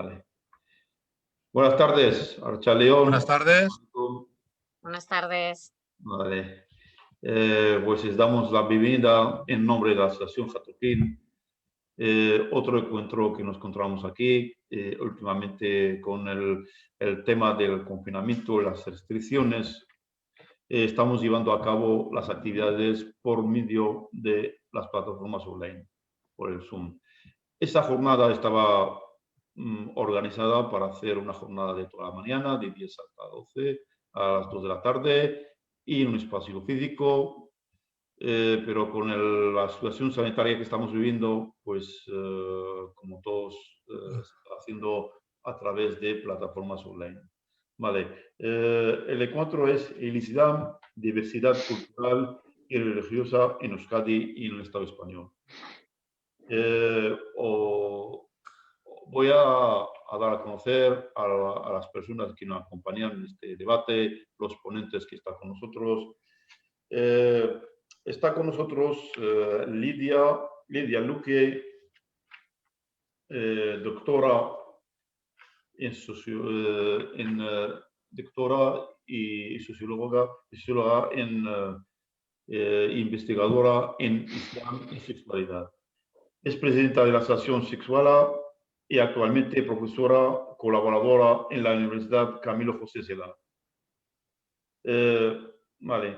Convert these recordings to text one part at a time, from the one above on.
Vale. Buenas tardes, Archaleón. Buenas tardes. Buenas tardes. Vale. Pues les damos la bienvenida en nombre de la Asociación Jatoquín. Otro encuentro que nos encontramos aquí, últimamente con el tema del confinamiento, las restricciones. Estamos llevando a cabo las actividades por medio de las plataformas online, por el Zoom. Esta jornada estaba organizada para hacer una jornada de toda la mañana, de 10 hasta 12, a las 2 de la tarde, y en un espacio físico, pero con la situación sanitaria que estamos viviendo, pues como todos, haciendo a través de plataformas online. Vale, el encuentro es Elicidad, diversidad cultural y religiosa en Euskadi y en el Estado español. Voy a dar a conocer a las personas que nos acompañan en este debate, los ponentes que están con nosotros. Está con nosotros Lidia Luque, doctora doctora y socióloga investigadora en Islam y sexualidad. Es presidenta de la Asociación Sexuala y actualmente profesora colaboradora en la Universidad Camilo José Cela. Vale.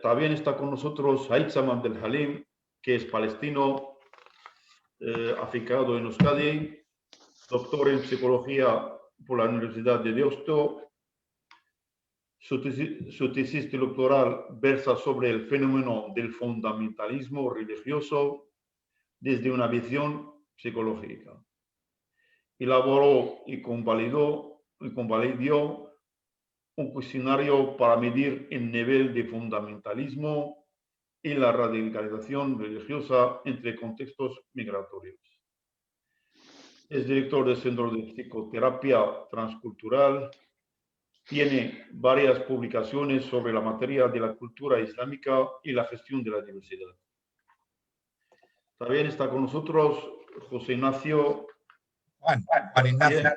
También está con nosotros Aitzam Abdelhalim, que es palestino, afincado en Euskadi, doctor en psicología por la Universidad de Deusto. Su tesis doctoral versa sobre el fenómeno del fundamentalismo religioso desde una visión psicológica. Elaboró y convalidó un cuestionario para medir el nivel de fundamentalismo y la radicalización religiosa entre contextos migratorios. Es director del Centro de Psicoterapia Transcultural. Tiene varias publicaciones sobre la materia de la cultura islámica y la gestión de la diversidad. También está con nosotros José Ignacio. Juan Ignacio.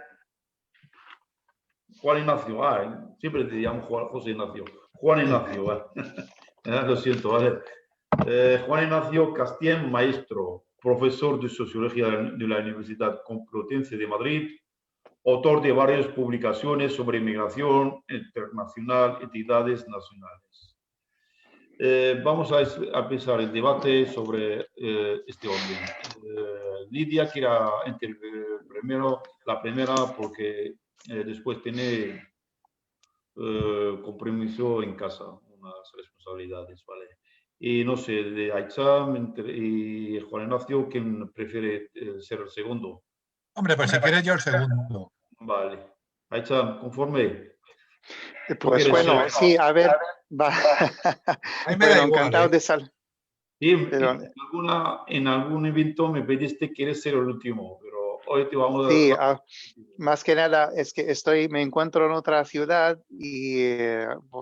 Juan Ignacio, siempre te llamo José Ignacio. Juan Ignacio, lo siento, ¿vale? Juan Ignacio Castien, maestro, profesor de Sociología de la Universidad Complutense de Madrid, autor de varias publicaciones sobre inmigración internacional, entidades nacionales. Vamos a empezar el debate sobre este orden. Lidia quiere intervenir la primera porque después tiene compromiso en casa, unas responsabilidades, ¿vale? Y no sé, de Aitzam y Juan Ignacio, ¿quién prefiere ser el segundo? Hombre, pues si quieres yo el segundo. Vale. Aitzam, ¿conforme? Pues bueno, sí, a ver, va. Ahí me da igual, encantado de salir. Sí, en algún evento me pediste que quieres ser el último, pero hoy te vamos a... Sí, más que nada es que me encuentro en otra ciudad y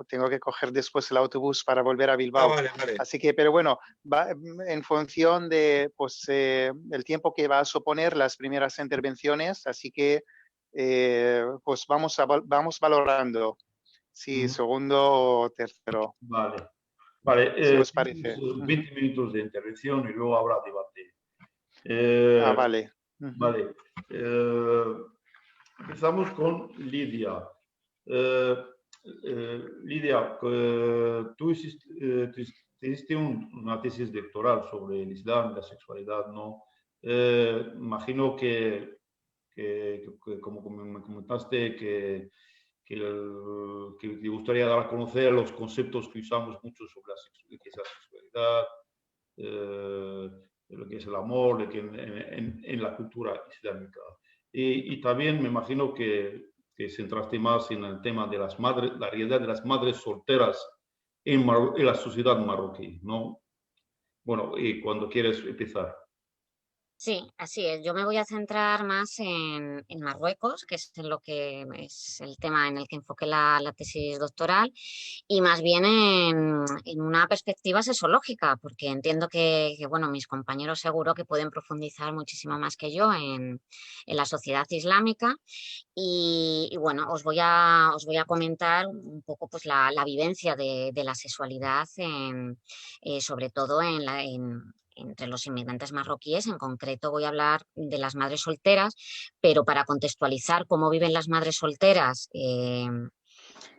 tengo que coger después el autobús para volver a Bilbao. Vale. Así que, pero bueno, va en función de pues, el tiempo que va a suponer las primeras intervenciones, así que pues vamos valorando si segundo o tercero. Vale, si os parece. 20 minutos de intervención y luego habrá debate. Vale. Vale. Empezamos con Lidia. Lidia, tú hiciste una tesis doctoral sobre el Islam y la sexualidad, ¿no? Imagino que como me comentaste, que te gustaría dar a conocer los conceptos que usamos mucho sobre lo que es la sexualidad, lo que es el amor, en la cultura islámica. Y también me imagino que centraste más en el tema de las madres, la realidad de las madres solteras en la sociedad marroquí, ¿no? Bueno, y cuando quieres empezar. Sí, así es. Yo me voy a centrar más en Marruecos, que es en lo que es el tema en el que enfoqué la tesis doctoral, y más bien en una perspectiva sexológica, porque entiendo bueno, mis compañeros seguro que pueden profundizar muchísimo más que yo en la sociedad islámica. Y bueno, os voy a comentar un poco pues, la vivencia de la sexualidad, sobre todo entre los inmigrantes marroquíes. En concreto voy a hablar de las madres solteras, pero para contextualizar cómo viven las madres solteras,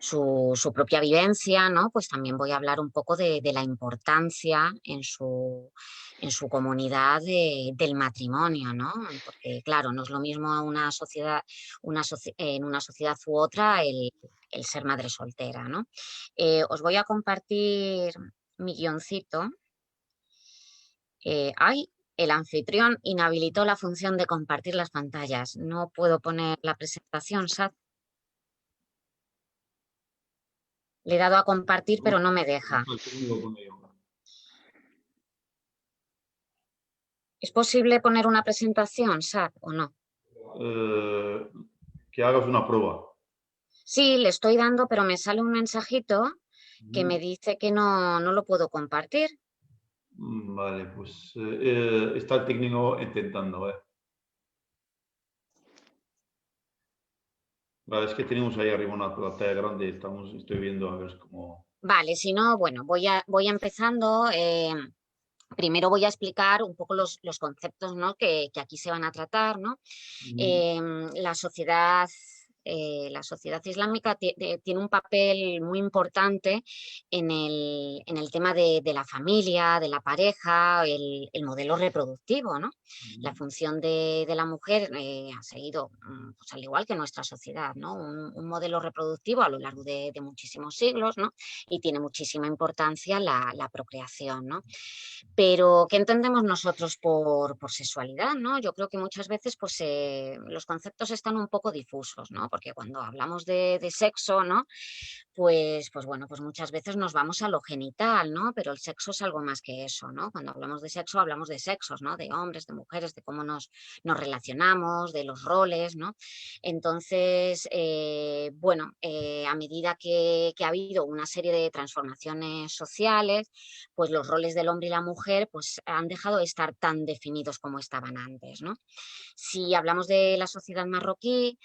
su propia vivencia, ¿no? Pues también voy a hablar un poco de la importancia en su comunidad del matrimonio, ¿no? Porque, claro, no es lo mismo una sociedad, en una sociedad u otra el ser madre soltera, ¿no? Os voy a compartir mi guioncito. El anfitrión inhabilitó la función de compartir las pantallas. No puedo poner la presentación, Sat. Le he dado a compartir, pero no me deja. ¿Es posible poner una presentación, Sat, o no? Que hagas una prueba. Sí, le estoy dando, pero me sale un mensajito que me dice que no lo puedo compartir. Vale, pues está el técnico intentando, ¿eh? Vale, es que tenemos ahí arriba una pantalla grande, estoy viendo a ver cómo... Vale, si no, bueno, voy empezando. Primero voy a explicar un poco los conceptos, ¿no? que aquí se van a tratar, ¿no? La sociedad islámica tiene un papel muy importante en el tema de la familia, de la pareja, el modelo reproductivo, ¿no? La función de la mujer ha seguido, pues al igual que nuestra sociedad, ¿no? Un modelo reproductivo a lo largo de muchísimos siglos, ¿no? Y tiene muchísima importancia la procreación, ¿no? Pero, ¿qué entendemos nosotros por sexualidad, ¿no? Yo creo que muchas veces pues, los conceptos están un poco difusos, ¿no? Porque cuando hablamos de sexo, ¿no? Pues bueno, pues muchas veces nos vamos a lo genital, ¿no? Pero el sexo es algo más que eso, ¿no? Cuando hablamos de sexo, hablamos de sexos, ¿no? De hombres, de mujeres, de cómo nos relacionamos, de los roles, ¿no? Entonces, bueno, a medida que ha habido una serie de transformaciones sociales, pues los roles del hombre y la mujer pues han dejado de estar tan definidos como estaban antes, ¿no? Si hablamos de la sociedad marroquí,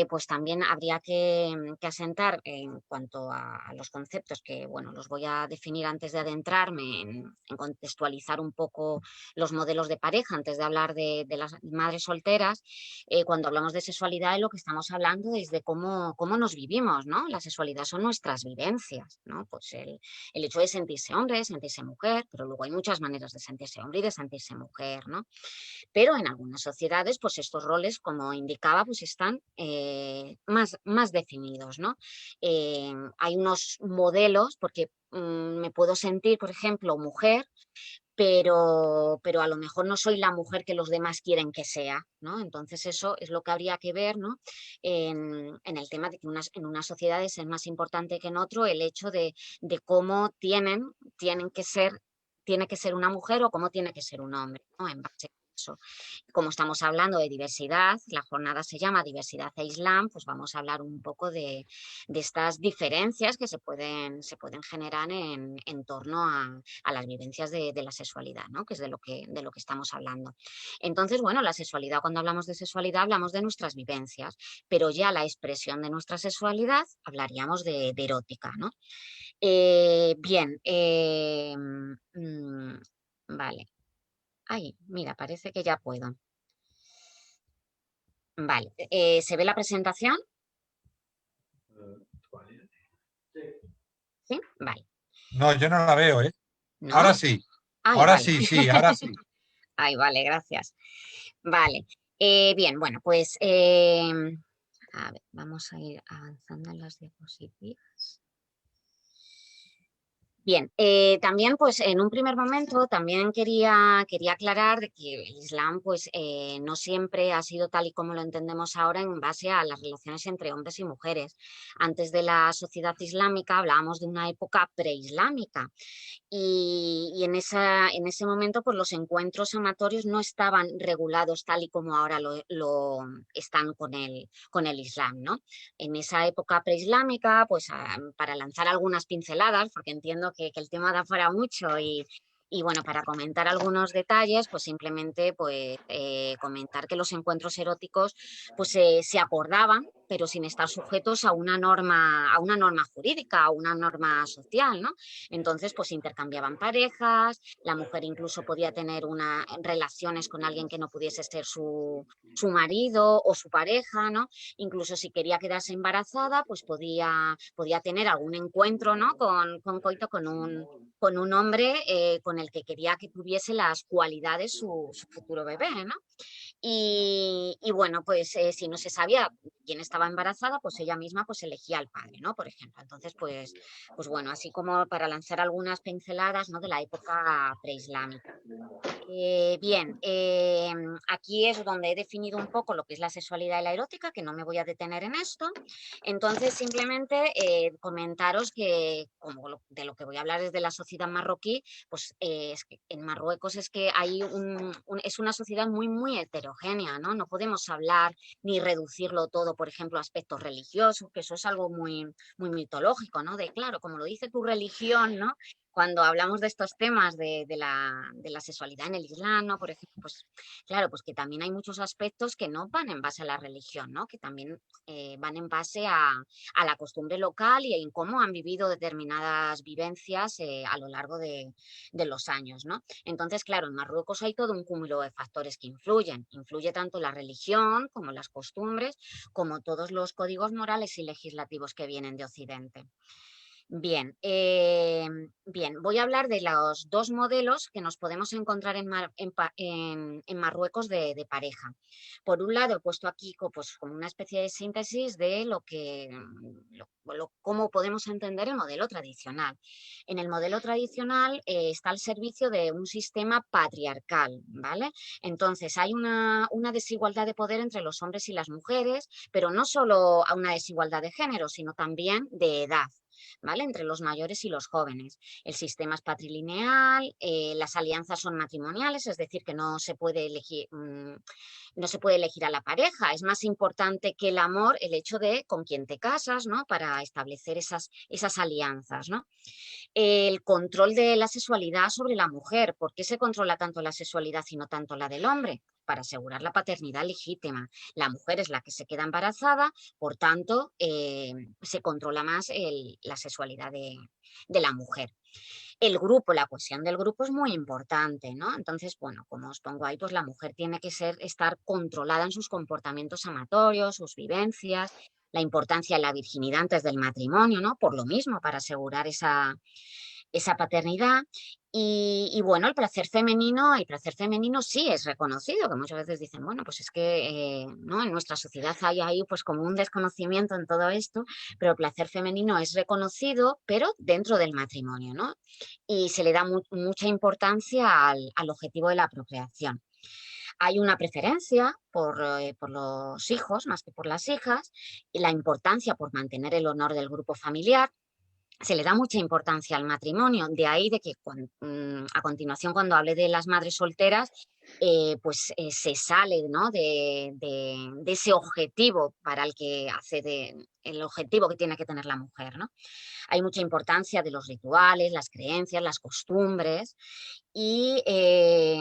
pues también habría que asentar en cuanto a los conceptos que, bueno, los voy a definir antes de adentrarme en contextualizar un poco los modelos de pareja, antes de hablar de las madres solteras. Cuando hablamos de sexualidad, lo que estamos hablando es de cómo nos vivimos, ¿no? La sexualidad son nuestras vivencias, ¿no? Pues el hecho de sentirse hombre, sentirse mujer, pero luego hay muchas maneras de sentirse hombre y de sentirse mujer, ¿no? Pero en algunas sociedades, pues estos roles, como indicaba, pues están más definidos, ¿no? Hay unos modelos, porque me puedo sentir, por ejemplo, mujer, pero a lo mejor no soy la mujer que los demás quieren que sea, ¿no? Entonces eso es lo que habría que ver, ¿no? En el tema de que en unas sociedades es más importante que en otro el hecho de cómo tienen que ser, tiene que ser una mujer o cómo tiene que ser un hombre, ¿no? En base a eso. Como estamos hablando de diversidad, la jornada se llama Diversidad e Islam, pues vamos a hablar un poco de estas diferencias que se pueden generar en torno a las vivencias de la sexualidad, ¿no? Que es de lo que estamos hablando. Entonces, bueno, la sexualidad, cuando hablamos de sexualidad, hablamos de nuestras vivencias, pero ya la expresión de nuestra sexualidad hablaríamos de erótica, ¿no? Bien, vale. Ay, mira, parece que ya puedo. Vale, ¿se ve la presentación? ¿Sí? Vale. No, yo no la veo, ¿eh? ¿No? Ahora sí. Ay, Ahora vale. sí, ahora sí. Ay, vale, gracias. Vale. Bien, bueno, pues a ver, vamos a ir avanzando en las diapositivas. Bien, también pues en un primer momento también quería aclarar de que el Islam pues no siempre ha sido tal y como lo entendemos ahora en base a las relaciones entre hombres y mujeres. Antes de la sociedad islámica hablábamos de una época preislámica y en ese momento pues los encuentros amatorios no estaban regulados tal y como ahora lo están con el Islam, ¿no? En esa época preislámica, pues para lanzar algunas pinceladas, porque entiendo que el tema da para mucho y bueno, para comentar algunos detalles, pues simplemente pues, comentar que los encuentros eróticos pues, se acordaban, pero sin estar sujetos a una norma jurídica, a una norma social, ¿no? Entonces, pues intercambiaban parejas, la mujer incluso podía tener relaciones con alguien que no pudiese ser su marido o su pareja, ¿no? Incluso si quería quedarse embarazada, pues podía tener algún encuentro, ¿no? con coito con un hombre con el que quería que tuviese las cualidades su futuro bebé, ¿no? Y bueno, pues si no se sabía quién estaba embarazada, pues ella misma pues elegía al padre, ¿no? Por ejemplo. Entonces, pues bueno, así como para lanzar algunas pinceladas, ¿no? De la época preislámica. Bien, aquí es donde he definido un poco lo que es la sexualidad y la erótica, que no me voy a detener en esto. Entonces, simplemente comentaros que, como de lo que voy a hablar es de la sociedad marroquí, pues es que en Marruecos es que hay es una sociedad muy, muy heterogénea, ¿no? No podemos hablar ni reducirlo todo, por ejemplo, a aspectos religiosos, que eso es algo muy, muy mitológico, ¿no? De claro, como lo dice tu religión, ¿no? Cuando hablamos de estos temas de la sexualidad en el Islam, ¿no? Por ejemplo, pues claro, pues que también hay muchos aspectos que no van en base a la religión, ¿no? Que también van en base a la costumbre local y en cómo han vivido determinadas vivencias a lo largo de los años, ¿no? Entonces, claro, en Marruecos hay todo un cúmulo de factores que influyen. Influye tanto la religión como las costumbres, como todos los códigos morales y legislativos que vienen de Occidente. Bien, voy a hablar de los dos modelos que nos podemos encontrar en Marruecos de pareja. Por un lado, he puesto aquí pues, como una especie de síntesis de cómo podemos entender el modelo tradicional. En el modelo tradicional está al servicio de un sistema patriarcal, ¿vale? Entonces, hay una desigualdad de poder entre los hombres y las mujeres, pero no solo a una desigualdad de género, sino también de edad. ¿Vale? Entre los mayores y los jóvenes. El sistema es patrilineal, las alianzas son matrimoniales, es decir, que no se puede elegir, a la pareja. Es más importante que el amor, el hecho de con quién te casas, ¿no? Para establecer esas alianzas, ¿no? El control de la sexualidad sobre la mujer. ¿Por qué se controla tanto la sexualidad y no tanto la del hombre? Para asegurar la paternidad legítima. La mujer es la que se queda embarazada, por tanto, se controla más la sexualidad de la mujer. El grupo, la cohesión del grupo es muy importante, ¿no? Entonces, bueno, como os pongo ahí, pues la mujer tiene que estar controlada en sus comportamientos amatorios, sus vivencias, la importancia de la virginidad antes del matrimonio, ¿no? Por lo mismo, para asegurar esa paternidad. Y bueno, el placer femenino sí es reconocido, que muchas veces dicen, bueno, pues es que ¿no? En nuestra sociedad hay ahí pues como un desconocimiento en todo esto, pero el placer femenino es reconocido, pero dentro del matrimonio, ¿no? Y se le da mucha importancia al objetivo de la procreación. Hay una preferencia por los hijos más que por las hijas, y la importancia por mantener el honor del grupo familiar. Se le da mucha importancia al matrimonio, de ahí de que a continuación cuando hable de las madres solteras, se sale, ¿no? de ese objetivo para el que el objetivo que tiene que tener la mujer, ¿no? Hay mucha importancia de los rituales, las creencias, las costumbres y se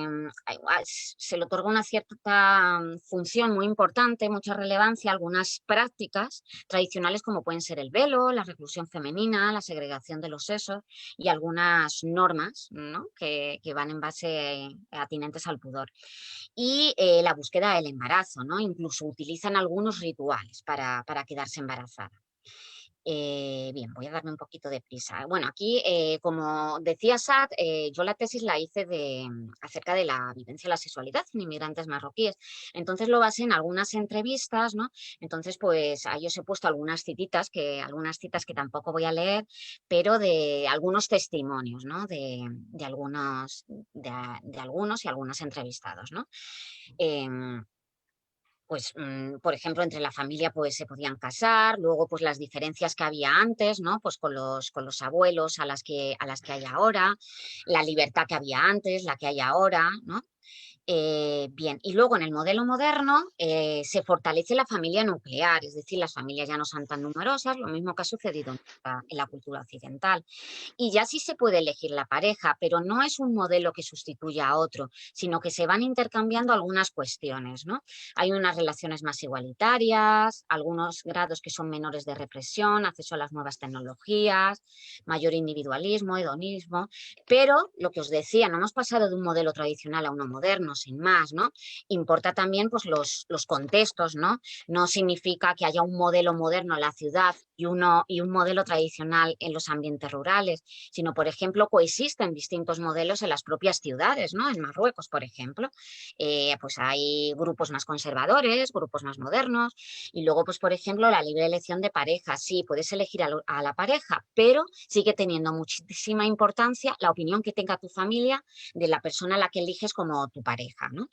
le otorga una cierta función muy importante, mucha relevancia a algunas prácticas tradicionales como pueden ser el velo, la reclusión femenina, la segregación de los sexos y algunas normas, ¿no? que van en base atinentes al pudor. Y la búsqueda del embarazo, ¿no? Incluso utilizan algunos rituales para quedarse embarazada. Bien, voy a darme un poquito de prisa. Bueno, aquí, como decía Sad, yo la tesis la hice acerca de la vivencia de la sexualidad en inmigrantes marroquíes. Entonces lo basé en algunas entrevistas, ¿no? Entonces, pues ahí os he puesto algunas citas que tampoco voy a leer, pero de algunos testimonios, ¿no? De algunos y algunos entrevistados, ¿no? Pues, por ejemplo, entre la familia pues se podían casar, luego pues las diferencias que había antes, ¿no? Pues con los abuelos a las que hay ahora, la libertad que había antes, la que hay ahora, ¿no? Bien, y luego en el modelo moderno se fortalece la familia nuclear, es decir, las familias ya no son tan numerosas, lo mismo que ha sucedido en la cultura occidental. Y ya sí se puede elegir la pareja, pero no es un modelo que sustituya a otro, sino que se van intercambiando algunas cuestiones, ¿no? Hay unas relaciones más igualitarias, algunos grados que son menores de represión, acceso a las nuevas tecnologías, mayor individualismo, hedonismo, pero lo que os decía, no hemos pasado de un modelo tradicional a uno moderno, sin más, ¿no? Importa también pues los contextos, ¿no? No significa que haya un modelo moderno en la ciudad y un modelo tradicional en los ambientes rurales, sino, por ejemplo, coexisten distintos modelos en las propias ciudades, ¿no? En Marruecos, por ejemplo, pues hay grupos más conservadores, grupos más modernos, y luego, pues, por ejemplo, la libre elección de pareja. Sí, puedes elegir a la pareja, pero sigue teniendo muchísima importancia la opinión que tenga tu familia de la persona a la que eliges como tu pareja, ¿no?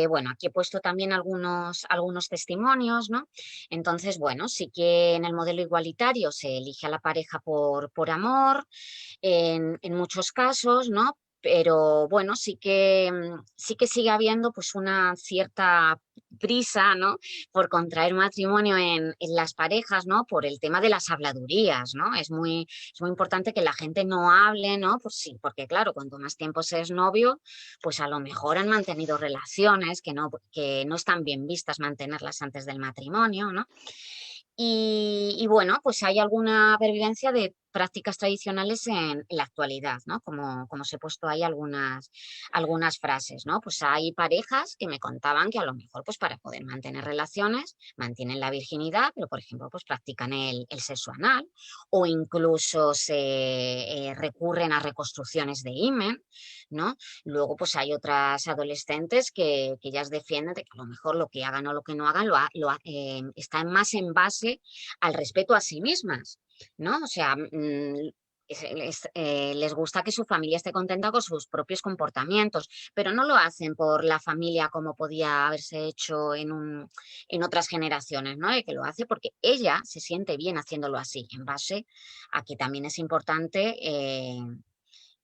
Bueno, aquí he puesto también algunos testimonios, ¿no? Entonces, bueno, sí que en el modelo igualitario se elige a la pareja por amor, en muchos casos, ¿no? Pero bueno, sí que sigue habiendo pues una cierta prisa, ¿no? Por contraer matrimonio en las parejas, ¿no? Por el tema de las habladurías, ¿no? Es muy importante que la gente no hable, ¿no? Pues sí, porque claro, cuanto más tiempo se es novio, pues a lo mejor han mantenido relaciones que no están bien vistas mantenerlas antes del matrimonio, ¿no? Y bueno, pues hay alguna pervivencia de prácticas tradicionales en la actualidad, ¿no? Como os he puesto ahí algunas frases, ¿no? Pues hay parejas que me contaban que a lo mejor pues para poder mantener relaciones mantienen la virginidad, pero por ejemplo pues practican el sexo anal o incluso se recurren a reconstrucciones de himen, ¿no? Luego pues hay otras adolescentes que ellas defienden de que a lo mejor lo que hagan o lo que no hagan está más en base al respeto a sí mismas, ¿no? O sea, les gusta que su familia esté contenta con sus propios comportamientos, pero no lo hacen por la familia como podía haberse hecho en otras generaciones, ¿no? Y que lo hace porque ella se siente bien haciéndolo así, en base a que también es importante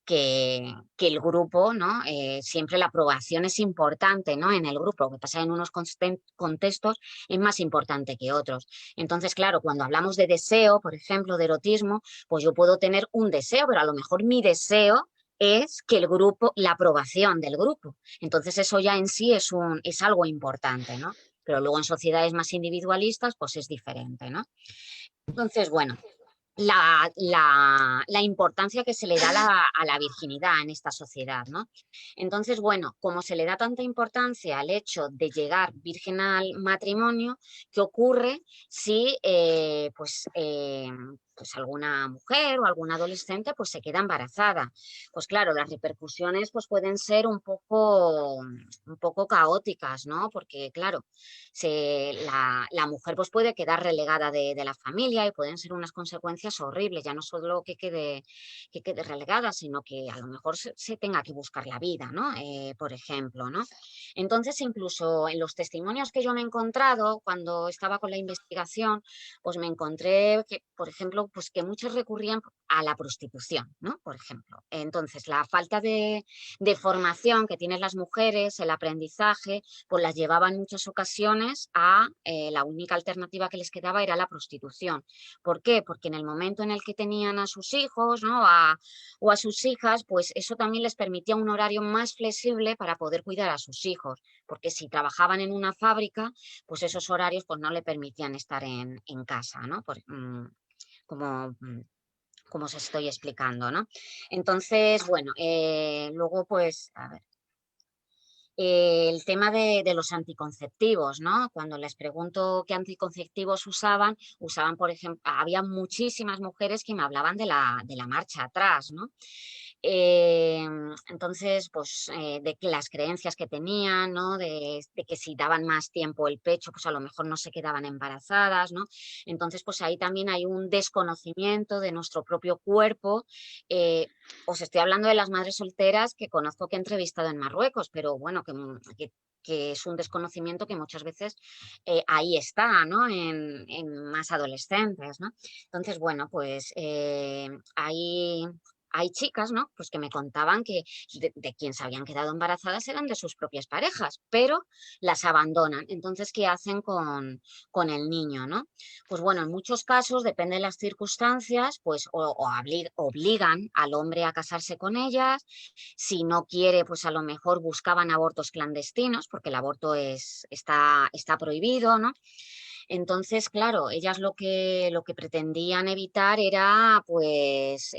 que el grupo, ¿no? Siempre la aprobación es importante, ¿no? En el grupo, lo que pasa en unos contextos es más importante que otros. Entonces, claro, cuando hablamos de deseo, por ejemplo, de erotismo, pues yo puedo tener un deseo, pero a lo mejor mi deseo es que el grupo, la aprobación del grupo. Entonces eso ya en sí es algo importante, ¿no? Pero luego en sociedades más individualistas, pues es diferente, ¿no? Entonces, bueno, la importancia que se le da a la virginidad en esta sociedad, ¿no? Entonces, bueno, como se le da tanta importancia al hecho de llegar virgen al matrimonio, ¿qué ocurre si pues alguna mujer o alguna adolescente pues se queda embarazada? Pues claro, las repercusiones pues pueden ser un poco caóticas, ¿no? Porque claro, la mujer pues puede quedar relegada de la familia y pueden ser unas consecuencias horribles, ya no solo que quede relegada, sino que a lo mejor se tenga que buscar la vida, ¿no? Por ejemplo, ¿no? Entonces, incluso en los testimonios que yo me he encontrado cuando estaba con la investigación, pues me encontré que, por ejemplo, pues que muchos recurrían a la prostitución, ¿no? Por ejemplo. Entonces, la falta de formación que tienen las mujeres, el aprendizaje, pues las llevaba en muchas ocasiones a la única alternativa que les quedaba era la prostitución. ¿Por qué? Porque en el momento en el que tenían a sus hijos, ¿no? o a sus hijas, pues eso también les permitía un horario más flexible para poder cuidar a sus hijos, porque si trabajaban en una fábrica, pues esos horarios pues no le permitían estar en casa, ¿no? Como como os estoy explicando, ¿no? Entonces, bueno, luego pues, a ver. El tema de los anticonceptivos, ¿no? Cuando les pregunto qué anticonceptivos usaban, por ejemplo, había muchísimas mujeres que me hablaban de la marcha atrás, ¿no? Entonces, pues de que las creencias que tenían, ¿no? De que si daban más tiempo el pecho, pues a lo mejor no se quedaban embarazadas, ¿no? Entonces, pues ahí también hay un desconocimiento de nuestro propio cuerpo. Os estoy hablando de las madres solteras que conozco, que he entrevistado en Marruecos, pero bueno, que es un desconocimiento que muchas veces ahí está, ¿no? En más adolescentes, ¿no? Entonces, bueno, pues hay chicas, ¿no? Pues que me contaban que de quien se habían quedado embarazadas eran de sus propias parejas, pero las abandonan. Entonces, ¿qué hacen con el niño, ¿no? Pues bueno, en muchos casos, depende de las circunstancias, pues obligan al hombre a casarse con ellas. Si no quiere, pues a lo mejor buscaban abortos clandestinos, porque el aborto está prohibido, ¿no? Entonces, claro, ellas lo que pretendían evitar era, pues,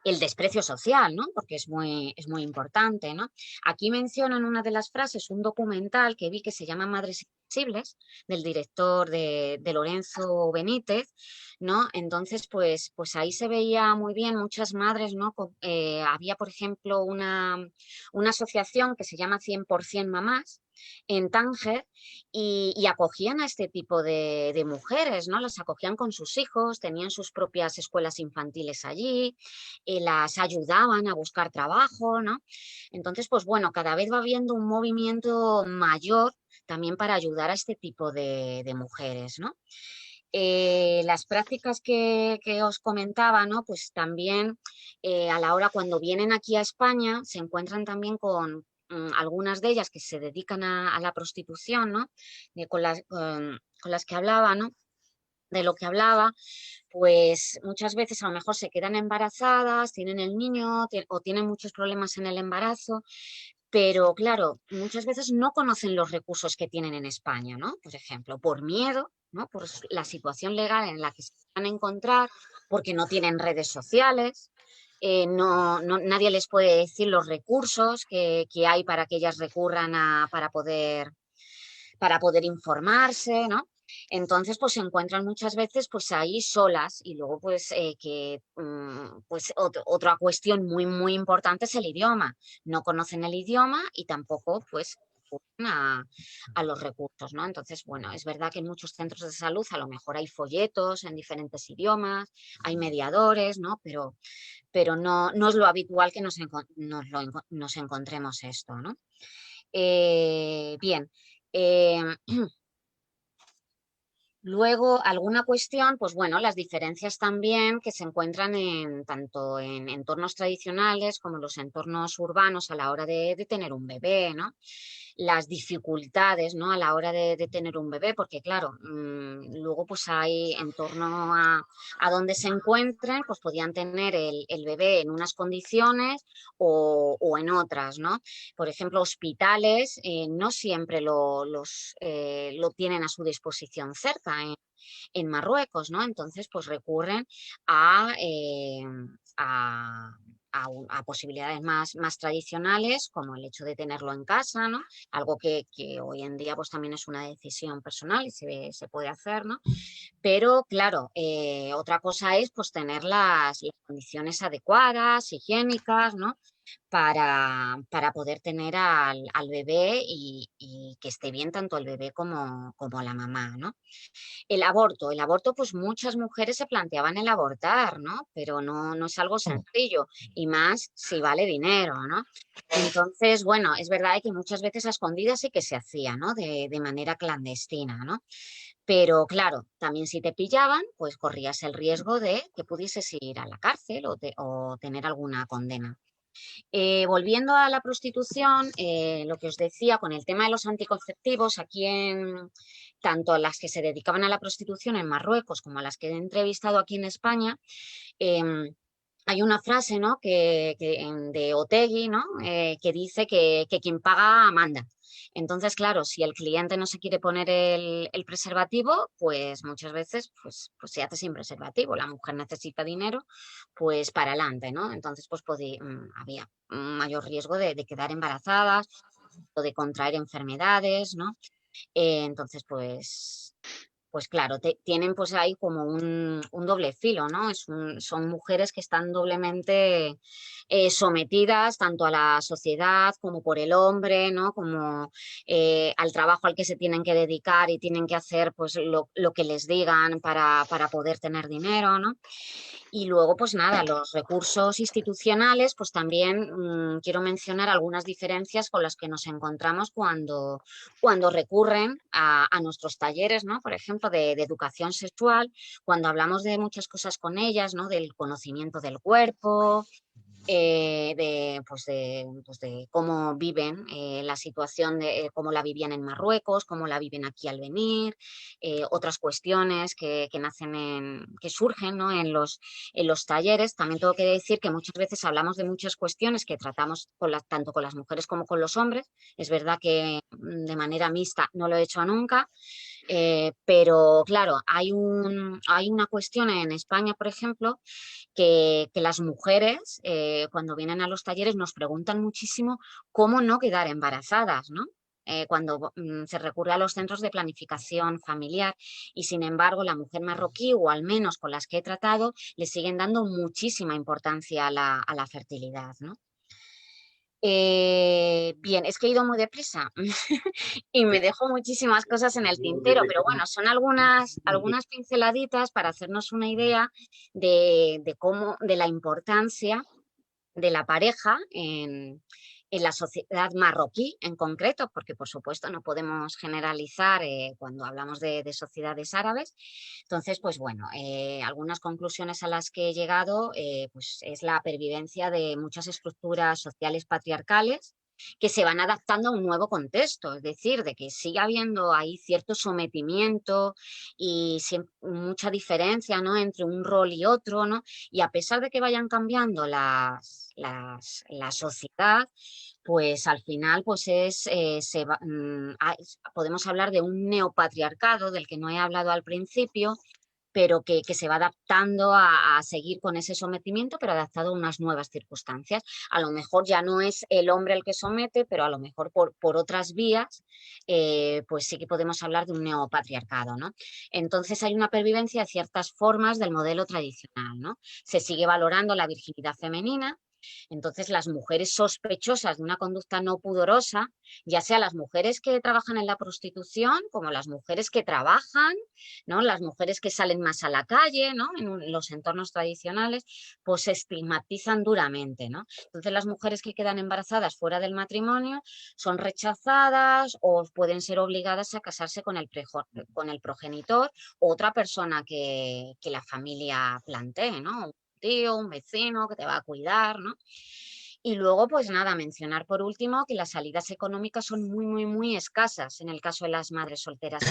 el desprecio social, ¿no? Porque es muy importante, ¿no? Aquí menciono en una de las frases un documental que vi que se llama Madres Invisibles, del director de Lorenzo Benítez, ¿no? Entonces, pues ahí se veía muy bien muchas madres, ¿no? Había, por ejemplo, una asociación que se llama 100% Mamás en Tánger y acogían a este tipo de mujeres, ¿no? Las acogían con sus hijos, tenían sus propias escuelas infantiles allí, las ayudaban a buscar trabajo, ¿no? Entonces, pues bueno, cada vez va habiendo un movimiento mayor también para ayudar a este tipo de mujeres, ¿no? Las prácticas que os comentaba, ¿no? Pues también a la hora cuando vienen aquí a España se encuentran también con algunas de ellas que se dedican a la prostitución, ¿no? Con las que hablaba, ¿no? De lo que hablaba, pues muchas veces a lo mejor se quedan embarazadas, tienen el niño o tienen muchos problemas en el embarazo, pero claro, muchas veces no conocen los recursos que tienen en España, ¿no? Por ejemplo, por miedo, ¿no? Por la situación legal en la que se van a encontrar, porque no tienen redes sociales, nadie les puede decir los recursos que hay para que ellas recurran para poder informarse, ¿no? Entonces, pues se encuentran muchas veces pues ahí solas y luego pues pues otra cuestión muy importante es el idioma. No conocen el idioma y tampoco pues a los recursos, ¿no? Entonces, bueno, es verdad que en muchos centros de salud a lo mejor hay folletos en diferentes idiomas, hay mediadores, ¿no? Pero no es lo habitual que nos encontremos esto, ¿no? Bien. Luego, alguna cuestión, pues bueno, las diferencias también que se encuentran tanto en entornos tradicionales como en los entornos urbanos a la hora de tener un bebé, ¿no? Las dificultades, ¿no? A la hora de tener un bebé, porque claro, luego pues hay en torno a donde se encuentren, pues podían tener el bebé en unas condiciones o en otras, ¿no? Por ejemplo, hospitales no siempre lo tienen a su disposición cerca en Marruecos, ¿no? Entonces, pues recurren a, a posibilidades más tradicionales, como el hecho de tenerlo en casa, ¿no? Algo que hoy en día pues también es una decisión personal y se puede hacer, ¿no? Pero claro, otra cosa es pues tener las condiciones adecuadas, higiénicas, ¿no? Para poder tener al bebé y que esté bien tanto el bebé como la mamá, ¿no? El aborto, pues muchas mujeres se planteaban el abortar, ¿no? Pero no es algo sencillo y más si vale dinero, ¿no? Entonces, bueno, es verdad que muchas veces a escondidas sí que se hacía, ¿no? De manera clandestina, ¿no? Pero claro, también si te pillaban, pues corrías el riesgo de que pudieses ir a la cárcel o tener alguna condena. Volviendo a la prostitución, lo que os decía con el tema de los anticonceptivos, tanto las que se dedicaban a la prostitución en Marruecos como a las que he entrevistado aquí en España, hay una frase, ¿no? De Otegi, ¿no? Que dice que quien paga manda. Entonces, claro, si el cliente no se quiere poner el preservativo, pues muchas veces pues se hace sin preservativo. La mujer necesita dinero, pues para adelante, ¿no? Entonces, pues había un mayor riesgo de quedar embarazadas o de contraer enfermedades, ¿no? Entonces, pues claro, tienen pues ahí como un doble filo, ¿no? Son mujeres que están doblemente sometidas tanto a la sociedad como por el hombre, ¿no? Como al trabajo al que se tienen que dedicar y tienen que hacer pues lo que les digan para poder tener dinero, ¿no? Y luego, pues nada, los recursos institucionales, pues también quiero mencionar algunas diferencias con las que nos encontramos cuando recurren a nuestros talleres, ¿no? Por ejemplo, de educación sexual, cuando hablamos de muchas cosas con ellas, ¿no? Del conocimiento del cuerpo, de cómo viven la situación, de cómo la vivían en Marruecos, cómo la viven aquí al venir, otras cuestiones que surgen, ¿no? en los talleres. También tengo que decir que muchas veces hablamos de muchas cuestiones que tratamos tanto con las mujeres como con los hombres. Es verdad que de manera mixta no lo he hecho nunca. Pero claro, hay una cuestión en España, por ejemplo, que las mujeres cuando vienen a los talleres nos preguntan muchísimo cómo no quedar embarazadas, ¿no? Cuando se recurre a los centros de planificación familiar y sin embargo la mujer marroquí, o al menos con las que he tratado, le siguen dando muchísima importancia a la fertilidad, ¿no? Bien, es que he ido muy deprisa y me dejo muchísimas cosas en el tintero, pero bueno, son algunas pinceladitas para hacernos una idea de la importancia de la pareja en la sociedad marroquí en concreto, porque por supuesto no podemos generalizar cuando hablamos de sociedades árabes. Entonces, pues bueno, algunas conclusiones a las que he llegado pues es la pervivencia de muchas estructuras sociales patriarcales que se van adaptando a un nuevo contexto, es decir, de que sigue habiendo ahí cierto sometimiento y mucha diferencia, ¿no? Entre un rol y otro, ¿no? Y a pesar de que vayan cambiando la sociedad, pues al final pues podemos hablar de un neopatriarcado del que no he hablado al principio, pero que se va adaptando a seguir con ese sometimiento, pero adaptado a unas nuevas circunstancias. A lo mejor ya no es el hombre el que somete, pero a lo mejor por otras vías, pues sí que podemos hablar de un neopatriarcado, ¿no? Entonces hay una pervivencia de ciertas formas del modelo tradicional, ¿no? Se sigue valorando la virginidad femenina. Entonces, las mujeres sospechosas de una conducta no pudorosa, ya sea las mujeres que trabajan en la prostitución, como las mujeres que trabajan, ¿no? Las mujeres que salen más a la calle, ¿no? En los entornos tradicionales, pues se estigmatizan duramente, ¿no? Entonces, las mujeres que quedan embarazadas fuera del matrimonio son rechazadas o pueden ser obligadas a casarse con el progenitor o otra persona que la familia plantee, ¿no? Tío, un vecino que te va a cuidar, ¿no? Y luego, pues nada, mencionar por último que las salidas económicas son muy, muy, muy escasas en el caso de las madres solteras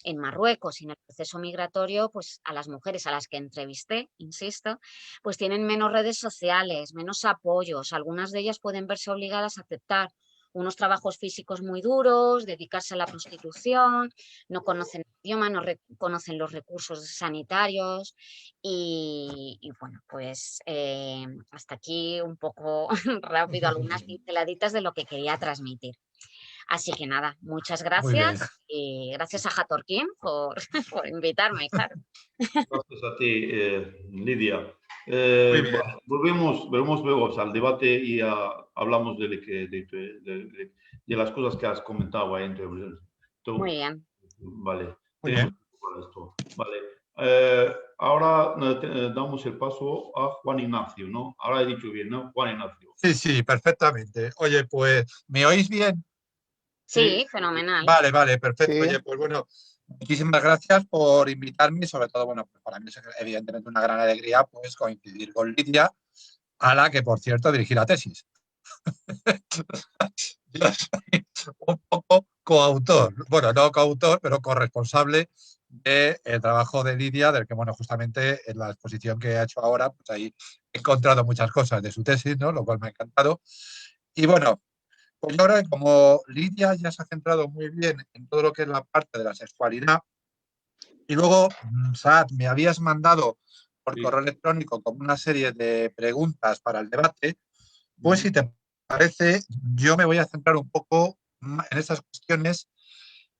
en Marruecos, y en el proceso migratorio, pues a las mujeres a las que entrevisté, insisto, pues tienen menos redes sociales, menos apoyos, algunas de ellas pueden verse obligadas a aceptar unos trabajos físicos muy duros, dedicarse a la prostitución, no conocen el idioma, no conocen los recursos sanitarios y bueno, pues hasta aquí un poco rápido algunas pinceladitas de lo que quería transmitir. Así que nada, muchas Muy bien. gracias y gracias a Jatorquín por invitarme, claro. Gracias a ti, Lidia. Muy bien. Volvemos luego al debate y hablamos de las cosas que has comentado ahí. Muy bien. Vale, Muy tenemos bien. tiempo para esto. Vale. Ahora damos el paso a Juan Ignacio, ¿no? Ahora he dicho bien, ¿no? Juan Ignacio. Sí, sí, perfectamente. Oye, pues, ¿me oís bien? Sí, fenomenal. Vale, vale, perfecto. Sí. Oye, pues bueno, muchísimas gracias por invitarme y sobre todo, bueno, pues para mí es evidentemente una gran alegría pues coincidir con Lidia, a la que, por cierto, dirigí la tesis. Yo soy un poco coautor, bueno, no coautor, pero corresponsable del trabajo de Lidia, del que, bueno, justamente en la exposición que ha hecho ahora, pues ahí he encontrado muchas cosas de su tesis, ¿no? Lo cual me ha encantado. Y bueno, pues ahora como Lidia ya se ha centrado muy bien en todo lo que es la parte de la sexualidad, y luego, Saad, me habías mandado por correo electrónico como una serie de preguntas para el debate, pues si te parece, yo me voy a centrar un poco en esas cuestiones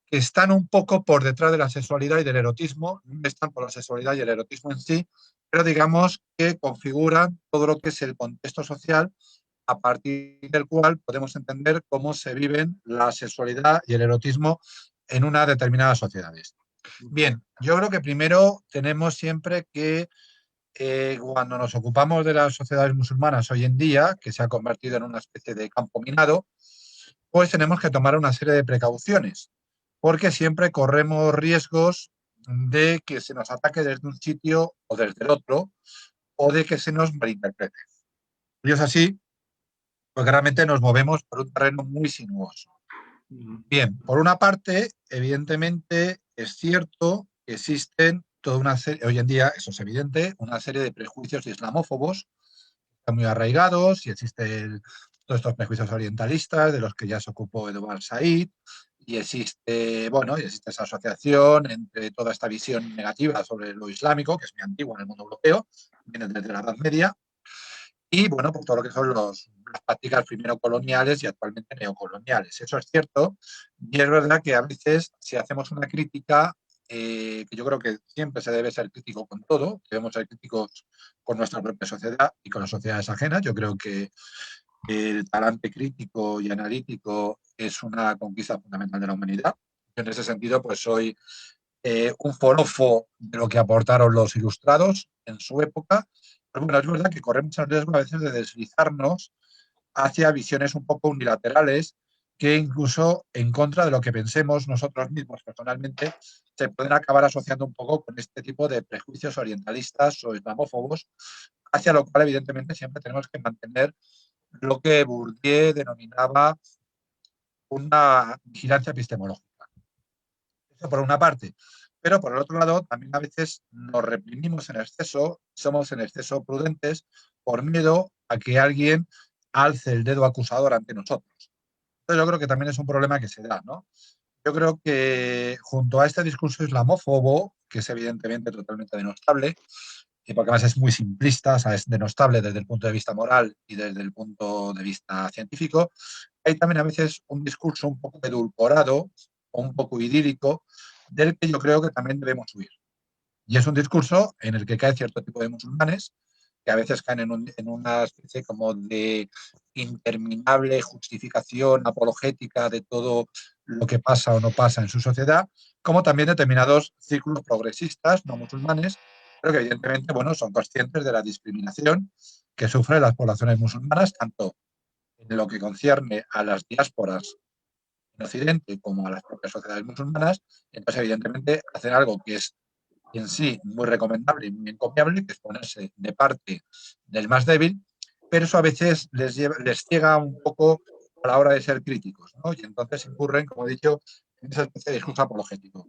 que están un poco por detrás de la sexualidad y del erotismo, no están por la sexualidad y el erotismo en sí, pero digamos que configuran todo lo que es el contexto social a partir del cual podemos entender cómo se viven la sexualidad y el erotismo en unas determinadas sociedades. Bien, yo creo que primero tenemos siempre que cuando nos ocupamos de las sociedades musulmanas hoy en día, que se ha convertido en una especie de campo minado, pues tenemos que tomar una serie de precauciones, porque siempre corremos riesgos de que se nos ataque desde un sitio o desde el otro, o de que se nos malinterprete. Y es así, porque realmente nos movemos por un terreno muy sinuoso. Bien, por una parte, evidentemente es cierto que existen toda una serie, hoy en día, eso es evidente, una serie de prejuicios islamófobos están muy arraigados y existen todos estos prejuicios orientalistas de los que ya se ocupó Edward Said y existe, bueno, y existe esa asociación entre toda esta visión negativa sobre lo islámico, que es muy antigua en el mundo europeo, viene desde la Edad Media, y bueno, por todo lo que son las prácticas primero coloniales y actualmente neocoloniales. Eso es cierto, y es verdad que a veces si hacemos una crítica, que yo creo que siempre se debe ser crítico con todo, debemos ser críticos con nuestra propia sociedad y con las sociedades ajenas. Yo creo que el talante crítico y analítico es una conquista fundamental de la humanidad. Yo en ese sentido, pues soy un forofo de lo que aportaron los ilustrados en su época. Pero bueno, es verdad que corremos el riesgo a veces de deslizarnos hacia visiones un poco unilaterales que incluso en contra de lo que pensemos nosotros mismos personalmente se pueden acabar asociando un poco con este tipo de prejuicios orientalistas o islamófobos, hacia lo cual evidentemente siempre tenemos que mantener lo que Bourdieu denominaba una vigilancia epistemológica. Eso por una parte. Pero por el otro lado, también a veces nos reprimimos en exceso, somos en exceso prudentes por miedo a que alguien alce el dedo acusador ante nosotros. Entonces yo creo que también es un problema que se da, ¿no? Yo creo que junto a este discurso islamófobo, que es evidentemente totalmente denostable, y porque además es muy simplista, o sea, es denostable desde el punto de vista moral y desde el punto de vista científico, hay también a veces un discurso un poco edulcorado o un poco idílico del que yo creo que también debemos huir. Y es un discurso en el que cae cierto tipo de musulmanes que a veces caen en una especie como de interminable justificación apologética de todo lo que pasa o no pasa en su sociedad, como también determinados círculos progresistas no musulmanes, pero que evidentemente, bueno, son conscientes de la discriminación que sufren las poblaciones musulmanas, tanto en lo que concierne a las diásporas en Occidente como a las propias sociedades musulmanas. Entonces, evidentemente, hacen algo que es en sí muy recomendable y muy encomiable, que es ponerse de parte del más débil, pero eso a veces les ciega un poco a la hora de ser críticos, ¿no? Y entonces incurren, como he dicho, en esa especie de discurso apologético.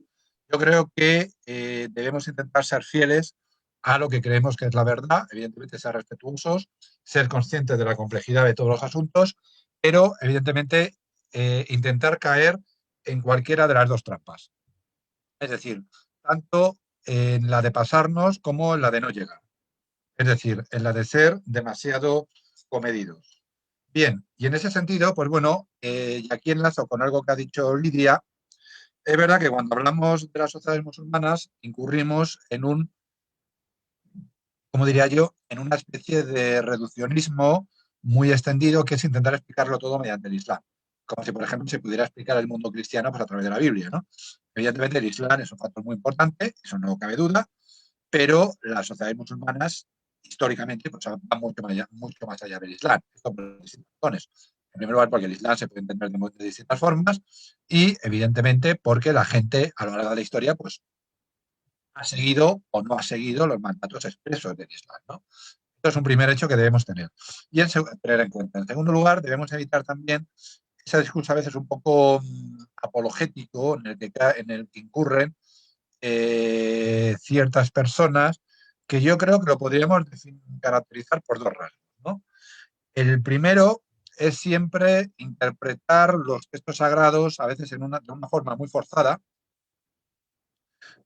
Yo creo que debemos intentar ser fieles a lo que creemos que es la verdad, evidentemente ser respetuosos, ser conscientes de la complejidad de todos los asuntos, pero evidentemente intentar caer en cualquiera de las dos trampas. Es decir, tanto en la de pasarnos como en la de no llegar. Es decir, en la de ser demasiado comedidos. Bien, y en ese sentido, pues bueno, y aquí enlazo con algo que ha dicho Lidia, es verdad que cuando hablamos de las sociedades musulmanas incurrimos en un, como diría yo, en una especie de reduccionismo muy extendido que es intentar explicarlo todo mediante el Islam. Como si, por ejemplo, se pudiera explicar el mundo cristiano pues, a través de la Biblia, ¿no? Evidentemente el Islam es un factor muy importante, eso no cabe duda, pero las sociedades musulmanas históricamente pues, van mucho más allá del Islam. Esto por distintas razones. En primer lugar, porque el Islam se puede entender de distintas formas y, evidentemente, porque la gente a lo largo de la historia pues, ha seguido o no ha seguido los mandatos expresos del Islam, ¿no? Esto es un primer hecho que debemos tener y tener en cuenta. En segundo lugar, debemos evitar también ese discurso a veces un poco apologético en el que incurren ciertas personas que yo creo que lo podríamos caracterizar por dos rasgos, ¿no? El primero es siempre interpretar los textos sagrados, a veces de una forma muy forzada,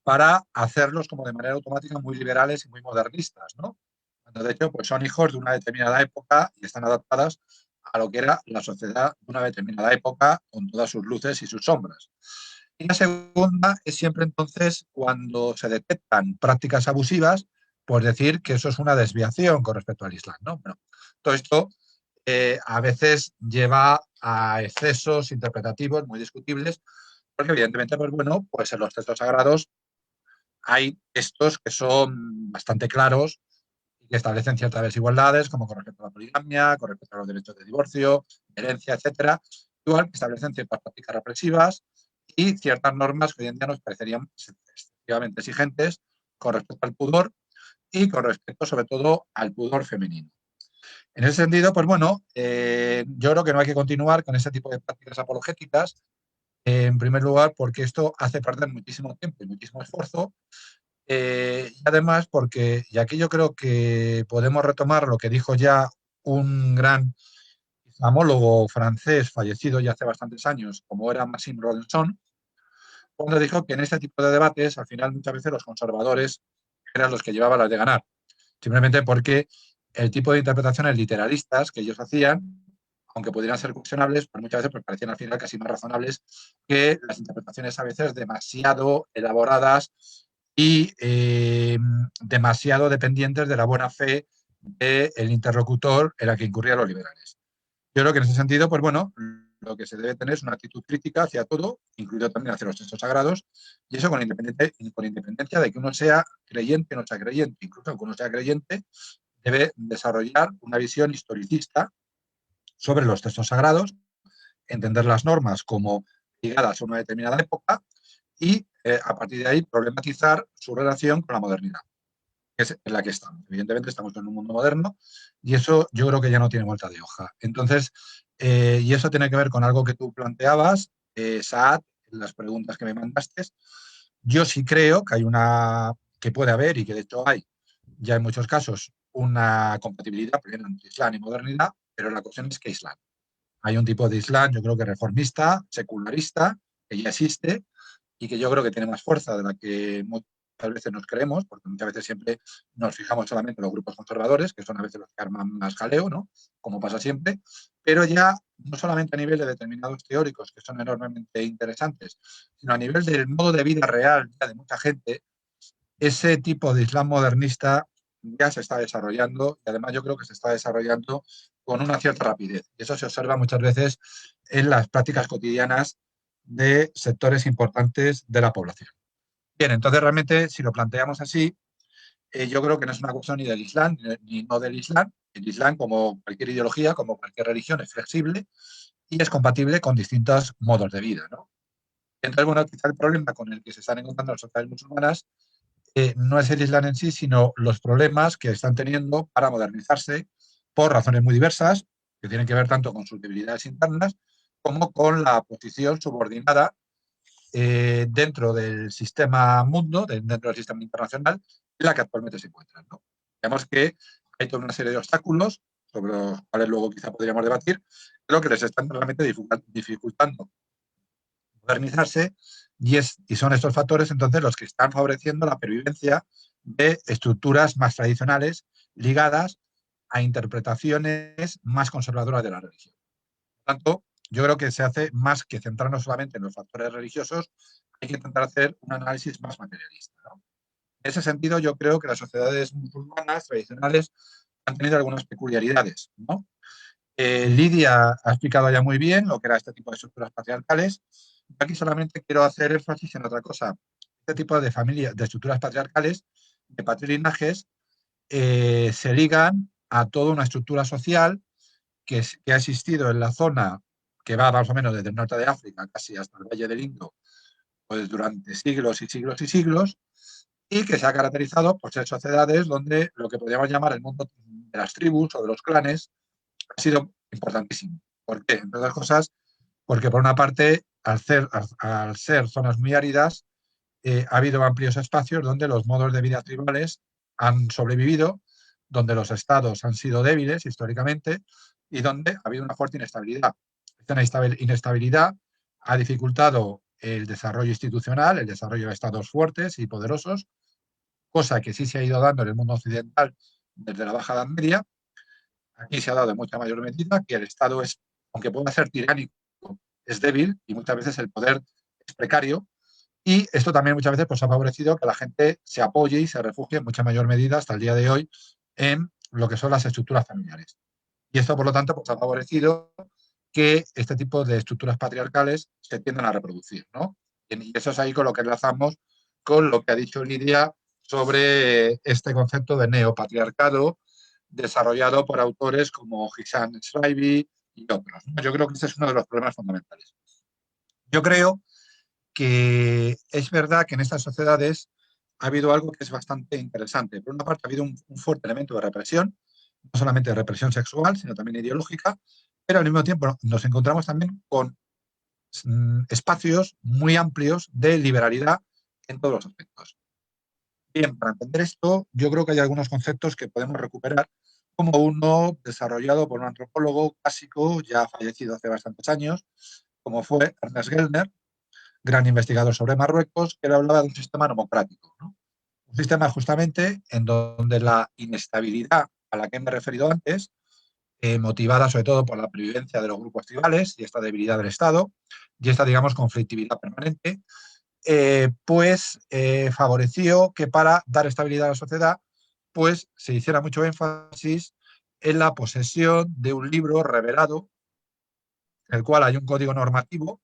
para hacerlos como de manera automática muy liberales y muy modernistas, ¿no? Cuando de hecho pues son hijos de una determinada época y están adaptadas a lo que era la sociedad de una determinada época con todas sus luces y sus sombras. Y la segunda es siempre entonces cuando se detectan prácticas abusivas, pues decir que eso es una desviación con respecto al Islam, ¿no? Bueno, todo esto a veces lleva a excesos interpretativos muy discutibles, porque evidentemente, pues bueno, pues en los textos sagrados hay textos que son bastante claros y que establecen ciertas desigualdades, como con respecto a la poligamia, con respecto a los derechos de divorcio, herencia, etcétera, igual que establecen ciertas prácticas represivas y ciertas normas que hoy en día nos parecerían excesivamente exigentes con respecto al pudor y con respecto, sobre todo, al pudor femenino. En ese sentido, pues bueno, yo creo que no hay que continuar con ese tipo de prácticas apologéticas, en primer lugar, porque esto hace perder muchísimo tiempo y muchísimo esfuerzo. Y además, porque, y aquí yo creo que podemos retomar lo que dijo ya un gran islamólogo francés fallecido ya hace bastantes años, como era Maxime Robinson, cuando dijo que en este tipo de debates, al final, muchas veces los conservadores eran los que llevaban las de ganar, simplemente porque el tipo de interpretaciones literalistas que ellos hacían, aunque pudieran ser cuestionables, pues muchas veces pues parecían al final casi más razonables que las interpretaciones a veces demasiado elaboradas y demasiado dependientes de la buena fe del interlocutor en la que incurrían los liberales. Yo creo que en ese sentido, pues bueno, lo que se debe tener es una actitud crítica hacia todo, incluido también hacia los textos sagrados, y eso con independencia de que uno sea creyente o no sea creyente. Incluso aunque uno sea creyente, debe desarrollar una visión historicista sobre los textos sagrados, entender las normas como ligadas a una determinada época y a partir de ahí problematizar su relación con la modernidad, que es en la que estamos. Evidentemente estamos en un mundo moderno y eso yo creo que ya no tiene vuelta de hoja. Entonces, y eso tiene que ver con algo que tú planteabas, Saad, en las preguntas que me mandaste. Yo sí creo que hay que puede haber y que de hecho hay, ya en muchos casos, una compatibilidad plena entre Islam y modernidad, pero la cuestión es que Islam. Hay un tipo de Islam, yo creo que reformista, secularista, que ya existe y que yo creo que tiene más fuerza de la que muchas veces nos creemos, porque muchas veces siempre nos fijamos solamente en los grupos conservadores, que son a veces los que arman más jaleo, ¿no? Como pasa siempre, pero ya no solamente a nivel de determinados teóricos, que son enormemente interesantes, sino a nivel del modo de vida real ya de mucha gente, ese tipo de Islam modernista ya se está desarrollando y además yo creo que se está desarrollando con una cierta rapidez. Y eso se observa muchas veces en las prácticas cotidianas de sectores importantes de la población. Bien, entonces realmente si lo planteamos así, yo creo que no es una cuestión ni del Islam ni no del Islam. El Islam, como cualquier ideología, como cualquier religión, es flexible y es compatible con distintos modos de vida, ¿no? Entonces, bueno, quizá el problema con el que se están encontrando las sociedades musulmanas no es el Islam en sí, sino los problemas que están teniendo para modernizarse por razones muy diversas, que tienen que ver tanto con sus debilidades internas como con la posición subordinada dentro del sistema mundo, dentro del sistema internacional, en la que actualmente se encuentran, ¿no? Digamos que hay toda una serie de obstáculos sobre los cuales luego quizá podríamos debatir, pero que les están realmente dificultando modernizarse y son estos factores entonces los que están favoreciendo la pervivencia de estructuras más tradicionales ligadas a interpretaciones más conservadoras de la religión. Por tanto, yo creo que se hace más que centrarnos solamente en los factores religiosos, hay que intentar hacer un análisis más materialista, ¿no? En ese sentido, yo creo que las sociedades musulmanas tradicionales han tenido algunas peculiaridades, ¿no? Lidia ha explicado ya muy bien lo que era este tipo de estructuras patriarcales. Aquí solamente quiero hacer énfasis en otra cosa. Este tipo de familias, de estructuras patriarcales, de patrilinajes, se ligan a toda una estructura social que ha existido en la zona que va más o menos desde el norte de África casi hasta el Valle del Indo, pues durante siglos y siglos y siglos, y que se ha caracterizado por ser sociedades donde lo que podríamos llamar el mundo de las tribus o de los clanes ha sido importantísimo. ¿Por qué? Entre otras cosas, porque por una parte, al ser zonas muy áridas, ha habido amplios espacios donde los modos de vida tribales han sobrevivido, donde los estados han sido débiles históricamente y donde ha habido una fuerte inestabilidad. Esta inestabilidad ha dificultado el desarrollo institucional, el desarrollo de estados fuertes y poderosos, cosa que sí se ha ido dando en el mundo occidental desde la Baja Edad Media. Aquí se ha dado de mucha mayor medida que el Estado es, aunque pueda ser tiránico, es débil y muchas veces el poder es precario. Y esto también muchas veces pues, ha favorecido que la gente se apoye y se refugie en mucha mayor medida hasta el día de hoy en lo que son las estructuras familiares. Y esto, por lo tanto, pues, ha favorecido que este tipo de estructuras patriarcales se tiendan a reproducir, ¿no? Y eso es ahí con lo que enlazamos con lo que ha dicho Lidia sobre este concepto de neopatriarcado desarrollado por autores como Hisan Shriver y otros, ¿no? Yo creo que ese es uno de los problemas fundamentales. Yo creo que es verdad que en estas sociedades ha habido algo que es bastante interesante. Por una parte, ha habido un fuerte elemento de represión, no solamente de represión sexual, sino también ideológica, pero al mismo tiempo nos encontramos también con espacios muy amplios de liberalidad en todos los aspectos. Bien, para entender esto, yo creo que hay algunos conceptos que podemos recuperar, como uno desarrollado por un antropólogo clásico, ya fallecido hace bastantes años, como fue Ernest Gellner, gran investigador sobre Marruecos, que él hablaba de un sistema democrático, ¿no? Un sistema justamente en donde la inestabilidad a la que me he referido antes, motivada sobre todo por la previvencia de los grupos tribales y esta debilidad del Estado y esta, digamos, conflictividad permanente, favoreció que para dar estabilidad a la sociedad, pues se hiciera mucho énfasis en la posesión de un libro revelado, en el cual hay un código normativo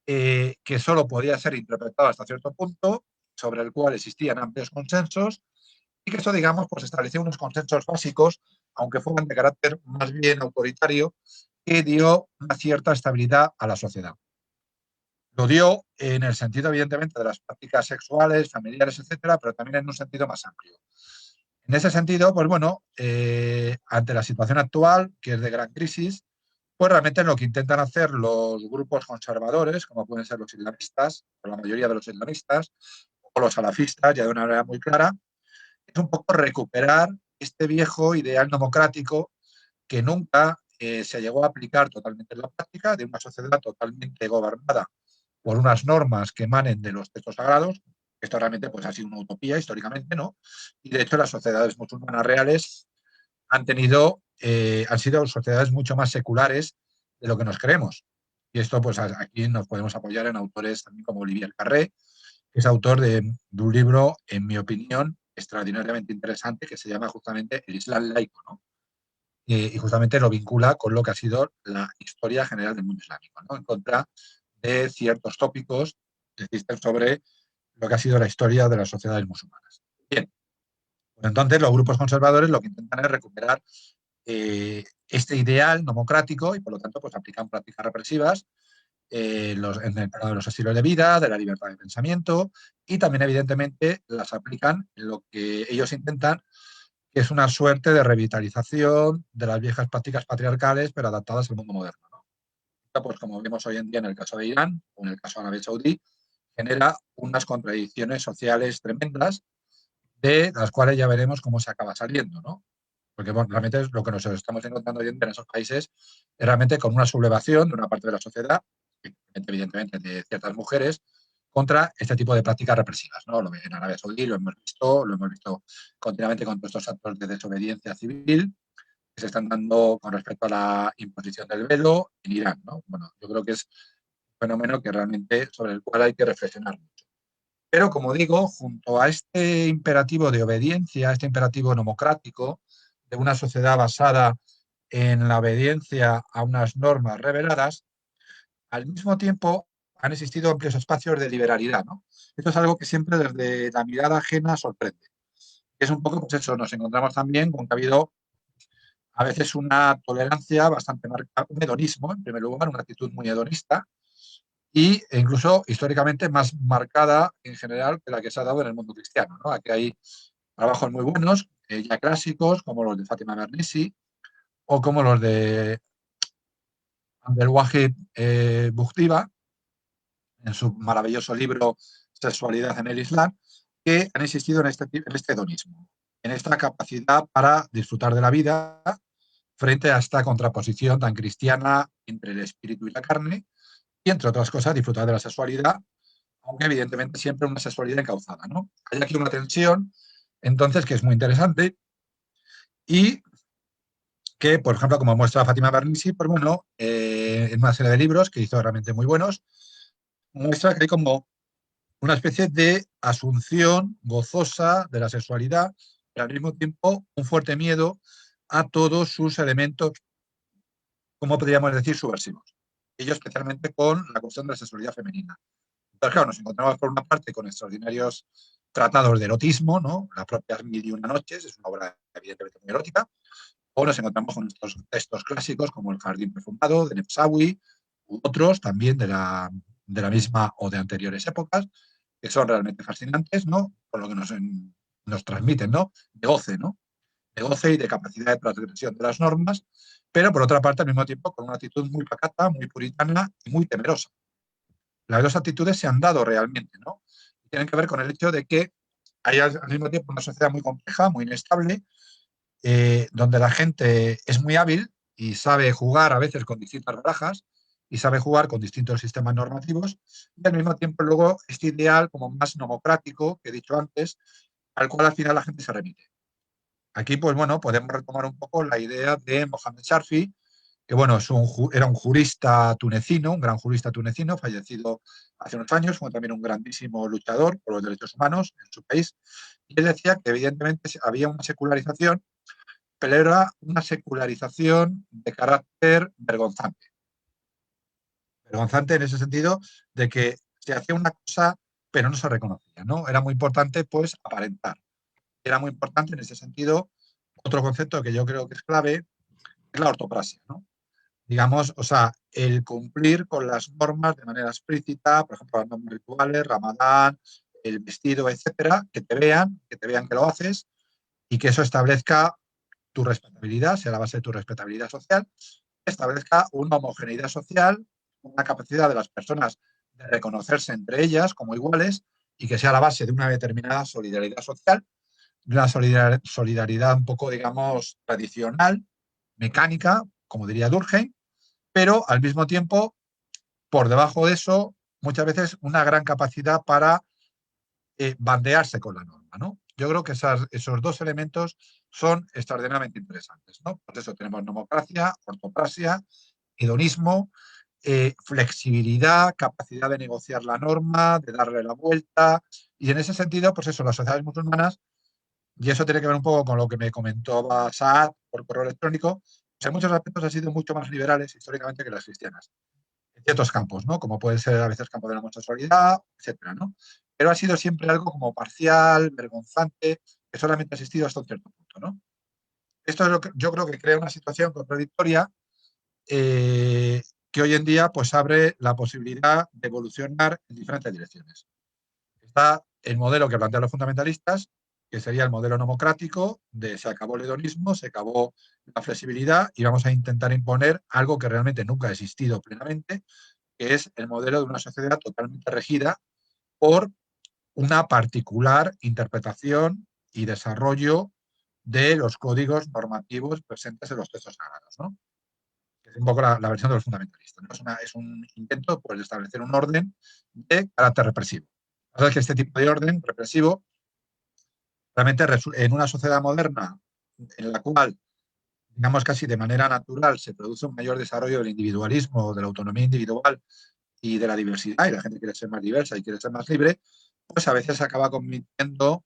que solo podía ser interpretado hasta cierto punto, sobre el cual existían amplios consensos, y que eso, digamos, pues estableció unos consensos básicos, aunque fueran de carácter más bien autoritario, que dio una cierta estabilidad a la sociedad. Lo dio en el sentido, evidentemente, de las prácticas sexuales, familiares, etcétera, pero también en un sentido más amplio. En ese sentido, pues bueno, ante la situación actual, que es de gran crisis, pues realmente lo que intentan hacer los grupos conservadores, como pueden ser los islamistas, o la mayoría de los islamistas, o los salafistas, ya de una manera muy clara, es un poco recuperar este viejo ideal democrático que nunca se llegó a aplicar totalmente en la práctica, de una sociedad totalmente gobernada por unas normas que emanen de los textos sagrados. Esto realmente pues, ha sido una utopía históricamente, ¿no? Y de hecho las sociedades musulmanas reales han sido sociedades mucho más seculares de lo que nos creemos. Y esto, pues aquí nos podemos apoyar en autores también como Olivier Carré, que es autor de un libro, en mi opinión, extraordinariamente interesante, que se llama justamente El Islam laico, ¿no? Y justamente lo vincula con lo que ha sido la historia general del mundo islámico, ¿no? En contra de ciertos tópicos que existen sobre lo que ha sido la historia de las sociedades musulmanas. Bien, pues entonces los grupos conservadores lo que intentan es recuperar este ideal democrático y por lo tanto pues aplican prácticas represivas en el plano de los estilos de vida, de la libertad de pensamiento y también evidentemente las aplican en lo que ellos intentan, que es una suerte de revitalización de las viejas prácticas patriarcales pero adaptadas al mundo moderno, ¿no? Pues como vemos hoy en día en el caso de Irán o en el caso de Arabia Saudí, genera unas contradicciones sociales tremendas de las cuales ya veremos cómo se acaba saliendo, ¿no? Porque bueno, realmente es lo que nos estamos encontrando hoy en día en esos países es realmente con una sublevación de una parte de la sociedad, evidentemente de ciertas mujeres, contra este tipo de prácticas represivas, ¿no? En Arabia Saudí lo hemos visto continuamente con todos estos actos de desobediencia civil que se están dando con respecto a la imposición del velo en Irán, ¿no? Bueno, yo creo que es un fenómeno que realmente sobre el cual hay que reflexionar mucho. Pero, como digo, junto a este imperativo de obediencia, este imperativo democrático de una sociedad basada en la obediencia a unas normas reveladas, al mismo tiempo han existido amplios espacios de liberalidad, ¿no? Esto es algo que siempre desde la mirada ajena sorprende. Es un poco, pues eso, nos encontramos también con que ha habido a veces una tolerancia bastante marcada, un hedonismo, en primer lugar, una actitud muy hedonista, e incluso históricamente más marcada en general que la que se ha dado en el mundo cristiano, ¿no? Aquí hay trabajos muy buenos, ya clásicos, como los de Fátima Mernissi o como los de Abdelwahid Buxtiva, en su maravilloso libro Sexualidad en el Islam, que han insistido en este hedonismo. en esta capacidad para disfrutar de la vida frente a esta contraposición tan cristiana entre el espíritu y la carne, y entre otras cosas disfrutar de la sexualidad, aunque evidentemente siempre una sexualidad encauzada, ¿no? Hay aquí una tensión, entonces, que es muy interesante y que, por ejemplo, como muestra Fátima Bernisi, pues bueno, en una serie de libros que hizo realmente muy buenos, muestra que hay como una especie de asunción gozosa de la sexualidad, pero al mismo tiempo un fuerte miedo a todos sus elementos, como podríamos decir, subversivos. Ello especialmente con la cuestión de la sexualidad femenina. Entonces, claro, nos encontramos por una parte con extraordinarios tratados de erotismo, ¿no? La propia Mil y una noches, es una obra evidentemente muy erótica, o nos encontramos con estos textos clásicos como El jardín perfumado de Nefsawi, u otros también de la misma o de anteriores épocas, que son realmente fascinantes, ¿no? Por lo que nos transmiten, ¿no? De goce, ¿no? De goce y de capacidad de transgresión de las normas, pero por otra parte, al mismo tiempo, con una actitud muy pacata, muy puritana y muy temerosa. Las dos actitudes se han dado realmente, ¿no? Tienen que ver con el hecho de que hay al mismo tiempo una sociedad muy compleja, muy inestable, donde la gente es muy hábil y sabe jugar a veces con distintas barajas y sabe jugar con distintos sistemas normativos, y al mismo tiempo luego este ideal como más democrático, que he dicho antes, al cual al final la gente se remite. Aquí, pues bueno, podemos retomar un poco la idea de Mohamed Sharfi, que bueno, era un jurista tunecino, un gran jurista tunecino, fallecido hace unos años, fue también un grandísimo luchador por los derechos humanos en su país, y él decía que evidentemente había una secularización, pero era una secularización de carácter vergonzante. Vergonzante en ese sentido de que se hacía una cosa, pero no se reconocía, ¿no? Era muy importante, pues, aparentar. Era muy importante en ese sentido. Otro concepto que yo creo que es clave es la ortopraxia, ¿no? Digamos, o sea, el cumplir con las normas de manera explícita, por ejemplo, las normas rituales, Ramadán, el vestido, etcétera, que te vean que lo haces y que eso establezca tu respetabilidad, sea la base de tu respetabilidad social, establezca una homogeneidad social, una capacidad de las personas de reconocerse entre ellas como iguales y que sea la base de una determinada solidaridad social, de una solidaridad un poco, digamos, tradicional, mecánica, como diría Durkheim, pero al mismo tiempo, por debajo de eso, muchas veces una gran capacidad para bandearse con la norma, ¿no? Yo creo que esos dos elementos son extraordinariamente interesantes, ¿no? Por eso tenemos democracia, ortopraxia, hedonismo, flexibilidad, capacidad de negociar la norma, de darle la vuelta, y en ese sentido, pues eso, las sociedades musulmanas, y eso tiene que ver un poco con lo que me comentó Saad por correo electrónico, pues en muchos aspectos han sido mucho más liberales históricamente que las cristianas en ciertos campos, ¿no? Como puede ser a veces campo de la homosexualidad, etcétera, ¿no? Pero ha sido siempre algo como parcial, vergonzante, que solamente ha existido hasta un cierto punto, ¿no? Esto es lo que yo creo que crea una situación contradictoria que hoy en día pues abre la posibilidad de evolucionar en diferentes direcciones. Está el modelo que plantean los fundamentalistas, que sería el modelo democrático de se acabó el hedonismo, se acabó la flexibilidad y vamos a intentar imponer algo que realmente nunca ha existido plenamente, que es el modelo de una sociedad totalmente regida por una particular interpretación y desarrollo de los códigos normativos presentes en los textos sagrados, ¿no? Es un poco la versión de los fundamentalistas, ¿no? Es un intento pues, de establecer un orden de carácter represivo. La verdad es que este tipo de orden represivo realmente en una sociedad moderna en la cual, digamos casi de manera natural, se produce un mayor desarrollo del individualismo, de la autonomía individual y de la diversidad, y la gente quiere ser más diversa y quiere ser más libre, pues a veces se acaba convirtiendo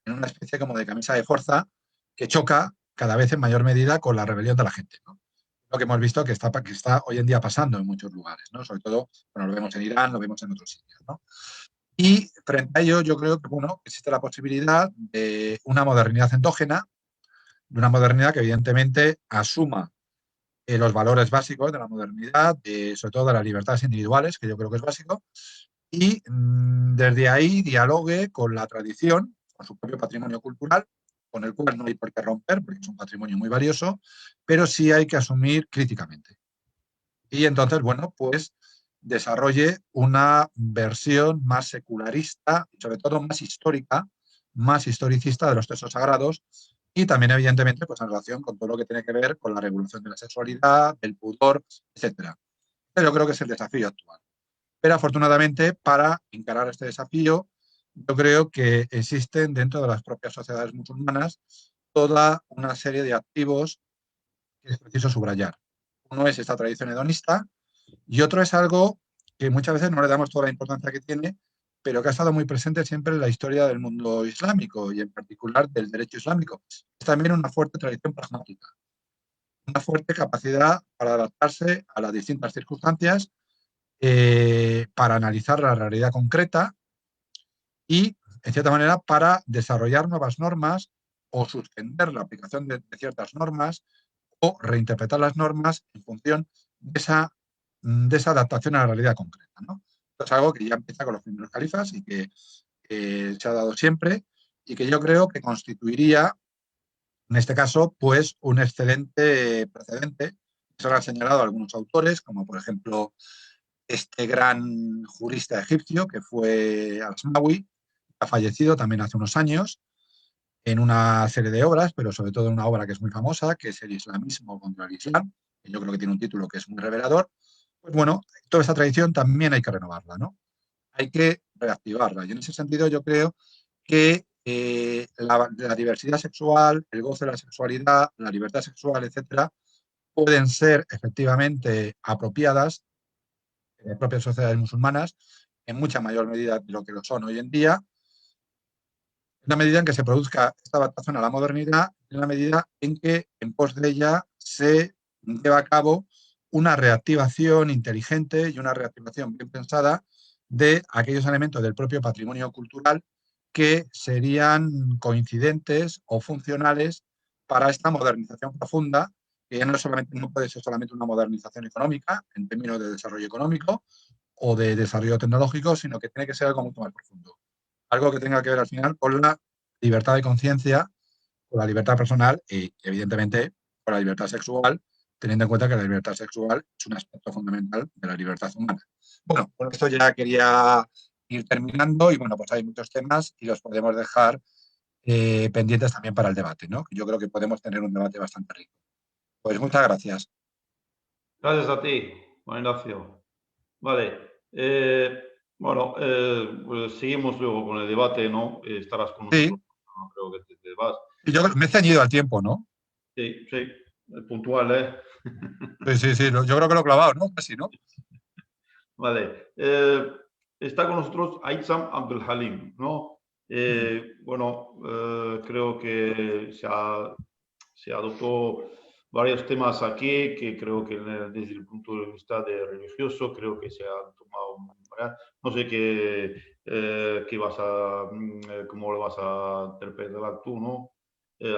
en una especie como de camisa de fuerza que choca cada vez en mayor medida con la rebelión de la gente, ¿no? Lo que hemos visto que está hoy en día pasando en muchos lugares, ¿no? Sobre todo, bueno, lo vemos en Irán, lo vemos en otros sitios, ¿no? Y frente a ello, yo creo que, bueno, existe la posibilidad de una modernidad endógena, de una modernidad que evidentemente asuma los valores básicos de la modernidad, sobre todo de las libertades individuales, que yo creo que es básico, y desde ahí dialogue con la tradición, con su propio patrimonio cultural, con el cual no hay por qué romper, porque es un patrimonio muy valioso, pero sí hay que asumir críticamente. Y entonces, bueno, pues desarrolle una versión más secularista y sobre todo más histórica más historicista de los textos sagrados y también, evidentemente, pues en relación con todo lo que tiene que ver con la regulación de la sexualidad, del pudor, etcétera. Pero yo creo que es el desafío actual. Pero afortunadamente, para encarar este desafío, yo creo que existen dentro de las propias sociedades musulmanas toda una serie de activos que es preciso subrayar. Uno es esta tradición hedonista y otro es algo que muchas veces no le damos toda la importancia que tiene, pero que ha estado muy presente siempre en la historia del mundo islámico y en particular del derecho islámico. Es también una fuerte tradición pragmática, una fuerte capacidad para adaptarse a las distintas circunstancias, para analizar la realidad concreta y, en cierta manera, para desarrollar nuevas normas o suspender la aplicación de ciertas normas o reinterpretar las normas en función de esa adaptación a la realidad concreta, ¿no? Esto es algo que ya empieza con los primeros califas y que se ha dado siempre y que yo creo que constituiría, en este caso, pues un excelente precedente. Eso lo han señalado algunos autores, como por ejemplo este gran jurista egipcio que fue Al-Asmawi, ha fallecido también hace unos años en una serie de obras, pero sobre todo en una obra que es muy famosa, que es El islamismo contra el islam, que yo creo que tiene un título que es muy revelador. Pues bueno, toda esa tradición también hay que renovarla, ¿no? Hay que reactivarla. Y en ese sentido yo creo que la diversidad sexual, el goce de la sexualidad, la libertad sexual, etcétera, pueden ser efectivamente apropiadas en las propias sociedades musulmanas en mucha mayor medida de lo que lo son hoy en día, en la medida en que se produzca esta adaptación a la modernidad, en la medida en que en pos de ella se lleva a cabo una reactivación inteligente y una reactivación bien pensada de aquellos elementos del propio patrimonio cultural que serían coincidentes o funcionales para esta modernización profunda, que ya no puede ser solamente una modernización económica en términos de desarrollo económico o de desarrollo tecnológico, sino que tiene que ser algo mucho más profundo. Algo que tenga que ver al final con la libertad de conciencia, con la libertad personal y, evidentemente, con la libertad sexual, teniendo en cuenta que la libertad sexual es un aspecto fundamental de la libertad humana. Bueno, con esto ya quería ir terminando y bueno, pues hay muchos temas y los podemos dejar pendientes también para el debate, ¿no? Yo creo que podemos tener un debate bastante rico. Pues muchas gracias. Gracias a ti, Juan Ignacio. Vale. Bueno, pues seguimos luego con el debate, ¿no? Estarás con nosotros, Sí, no creo que te vas. y yo me he ceñido al tiempo, ¿no? Sí, sí, puntual, ¿eh? Sí, sí, sí, yo creo que lo he clavado, ¿no? Casi, ¿no? Vale. Está con nosotros Aizam Abdul Halim, ¿no? Bueno, creo que se adoptó varios temas aquí que creo que desde el punto de vista de religioso creo que se han tomado, ¿verdad? No sé qué vas cómo lo vas a interpretar tú, ¿no?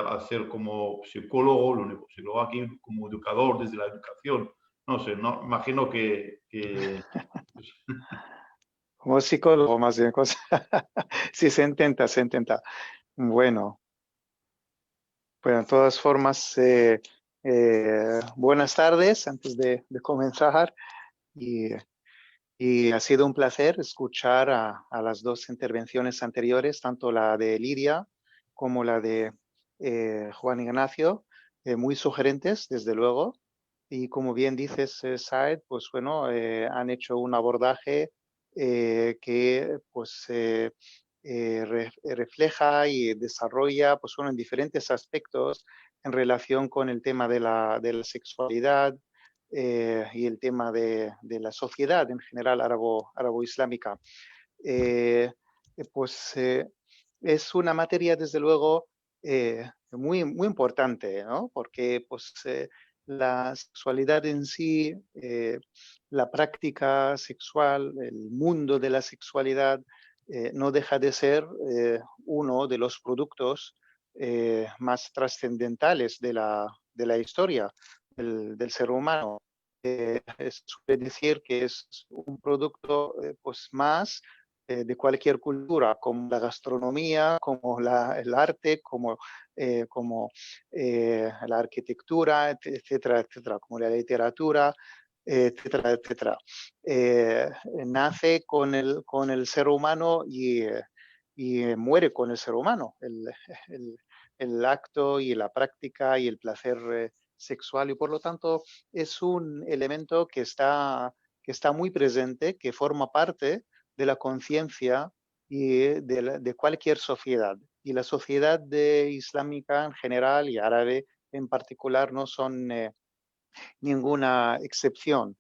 Hacer como psicólogo, lo único psicólogo aquí, como educador desde la educación, no sé, no, imagino que Como psicólogo, más bien, cosa. Sí, se intenta, se intenta. Bueno, pues de todas formas, buenas tardes antes de comenzar. Y, y ha sido un placer escuchar a las dos intervenciones anteriores, tanto la de Lidia como la de Juan Ignacio, muy sugerentes, desde luego. Y como bien dices, Saed, pues bueno, han hecho un abordaje que pues refleja y desarrolla, pues bueno, en diferentes aspectos en relación con el tema de la sexualidad y el tema de la sociedad en general árabo-islámica. Eh, pues es una materia, desde luego, muy, muy importante, ¿no? Porque pues, la sexualidad en sí, la práctica sexual, el mundo de la sexualidad, no deja de ser uno de los productos más trascendentales de la historia del ser humano. Suele decir que es un producto pues más de cualquier cultura, como la gastronomía, como el arte, como la arquitectura, etcétera, etcétera, como la literatura, etcétera, etcétera. Nace con el ser humano y muere con el ser humano, el acto y la práctica y el placer sexual, y por lo tanto es un elemento que está muy presente, que forma parte de la conciencia y de cualquier sociedad. Y la sociedad islámica en general y árabe en particular no son ninguna excepción.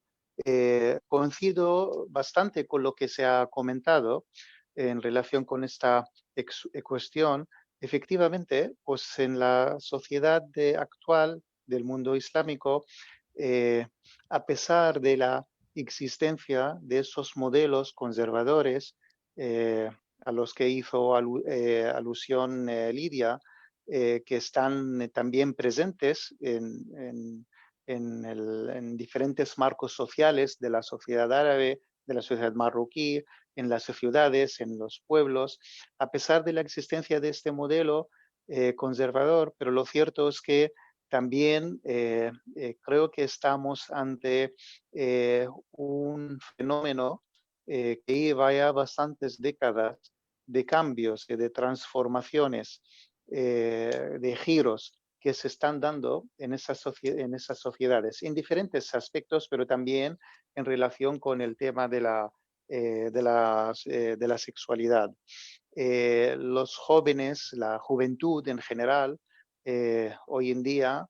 Coincido bastante con lo que se ha comentado en relación con esta cuestión. Efectivamente, pues en la sociedad actual del mundo islámico, a pesar de la existencia de esos modelos conservadores a los que hizo alusión Lidia, que están también presentes en diferentes marcos sociales de la sociedad árabe, de la sociedad marroquí, en las ciudades, en los pueblos, a pesar de la existencia de este modelo conservador, pero lo cierto es que también creo que estamos ante un fenómeno que lleva ya bastantes décadas de cambios y de transformaciones, de giros que se están dando en esas sociedades, en diferentes aspectos, pero también en relación con el tema de la sexualidad. Los jóvenes, la juventud en general, hoy en día,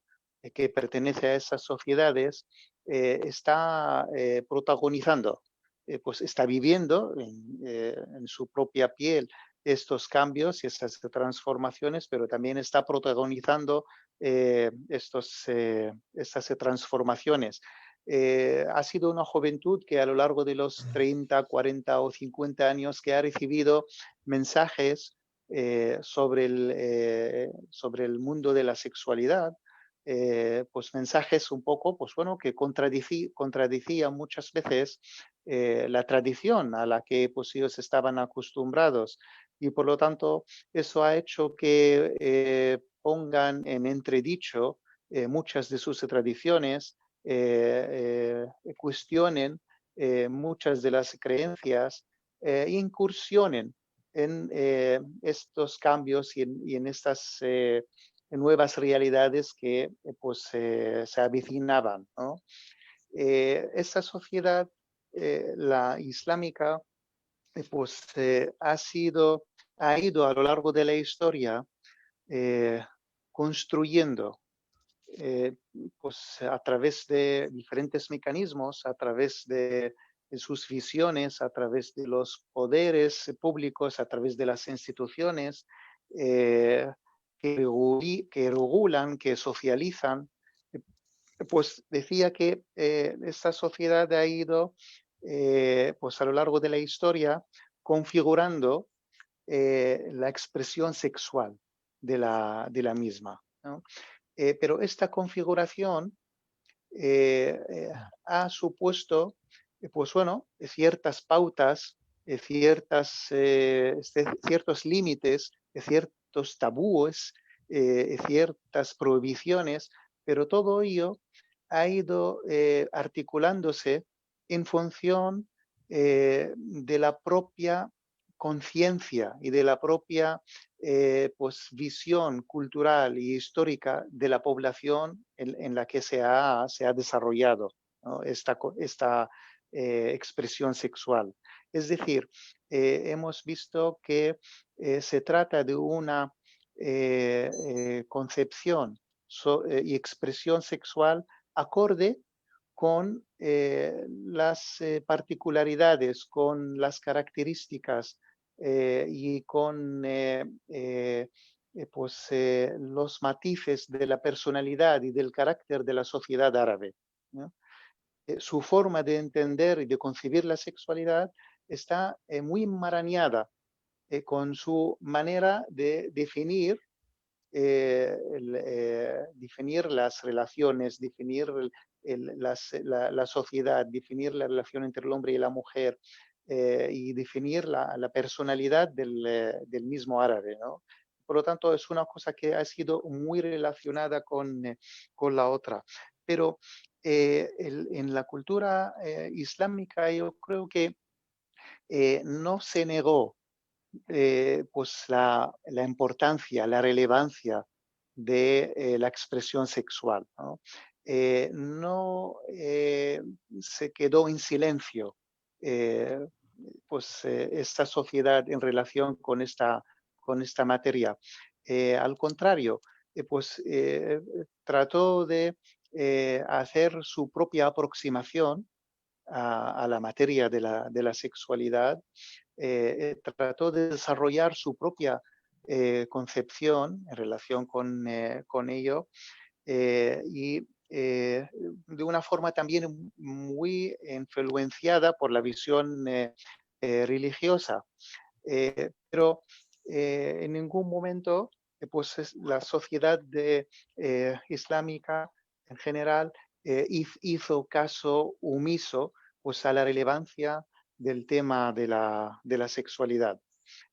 que pertenece a esas sociedades, está protagonizando, pues está viviendo en su propia piel estos cambios y esas transformaciones, pero también está protagonizando estas transformaciones. Ha sido una juventud que a lo largo de los 30, 40 o 50 años que ha recibido mensajes sobre el mundo de la sexualidad, pues mensajes un poco, pues bueno, que contradecían muchas veces la tradición a la que pues ellos estaban acostumbrados, y por lo tanto eso ha hecho que pongan en entredicho muchas de sus tradiciones, cuestionen muchas de las creencias, incursionen en estos cambios y en estas nuevas realidades que pues se avecinaban, ¿no? Esta sociedad, la islámica, pues ha ido a lo largo de la historia construyendo, pues a través de diferentes mecanismos, a través de sus visiones, a través de los poderes públicos, a través de las instituciones que regulan, que socializan. Pues decía que esta sociedad ha ido, pues a lo largo de la historia, configurando la expresión sexual de la misma, ¿no? Pero esta configuración ha supuesto, pues bueno, ciertas pautas, ciertos límites, ciertos tabúes, ciertas prohibiciones, pero todo ello ha ido articulándose en función de la propia conciencia y de la propia pues visión cultural y histórica de la población en la que se ha desarrollado, ¿no? esta expresión sexual. Es decir, hemos visto que se trata de una concepción y expresión sexual acorde con las particularidades, con las características y con pues, los matices de la personalidad y del carácter de la sociedad árabe, ¿no? Su forma de entender y de concebir la sexualidad está muy enmarañada con su manera de definir definir las relaciones, definir la sociedad, definir la relación entre el hombre y la mujer, y definir la personalidad del mismo árabe, ¿no? Por lo tanto, es una cosa que ha sido muy relacionada con la otra. Pero en la cultura islámica yo creo que no se negó pues la importancia, la relevancia de la expresión sexual, ¿no? No se quedó en silencio esta sociedad en relación con esta materia. Al contrario, trató de hacer su propia aproximación a la materia de la sexualidad, trató de desarrollar su propia concepción en relación con ello y de una forma también muy influenciada por la visión religiosa. Pero en ningún momento la sociedad islámica en general hizo caso omiso pues, a la relevancia del tema de la sexualidad.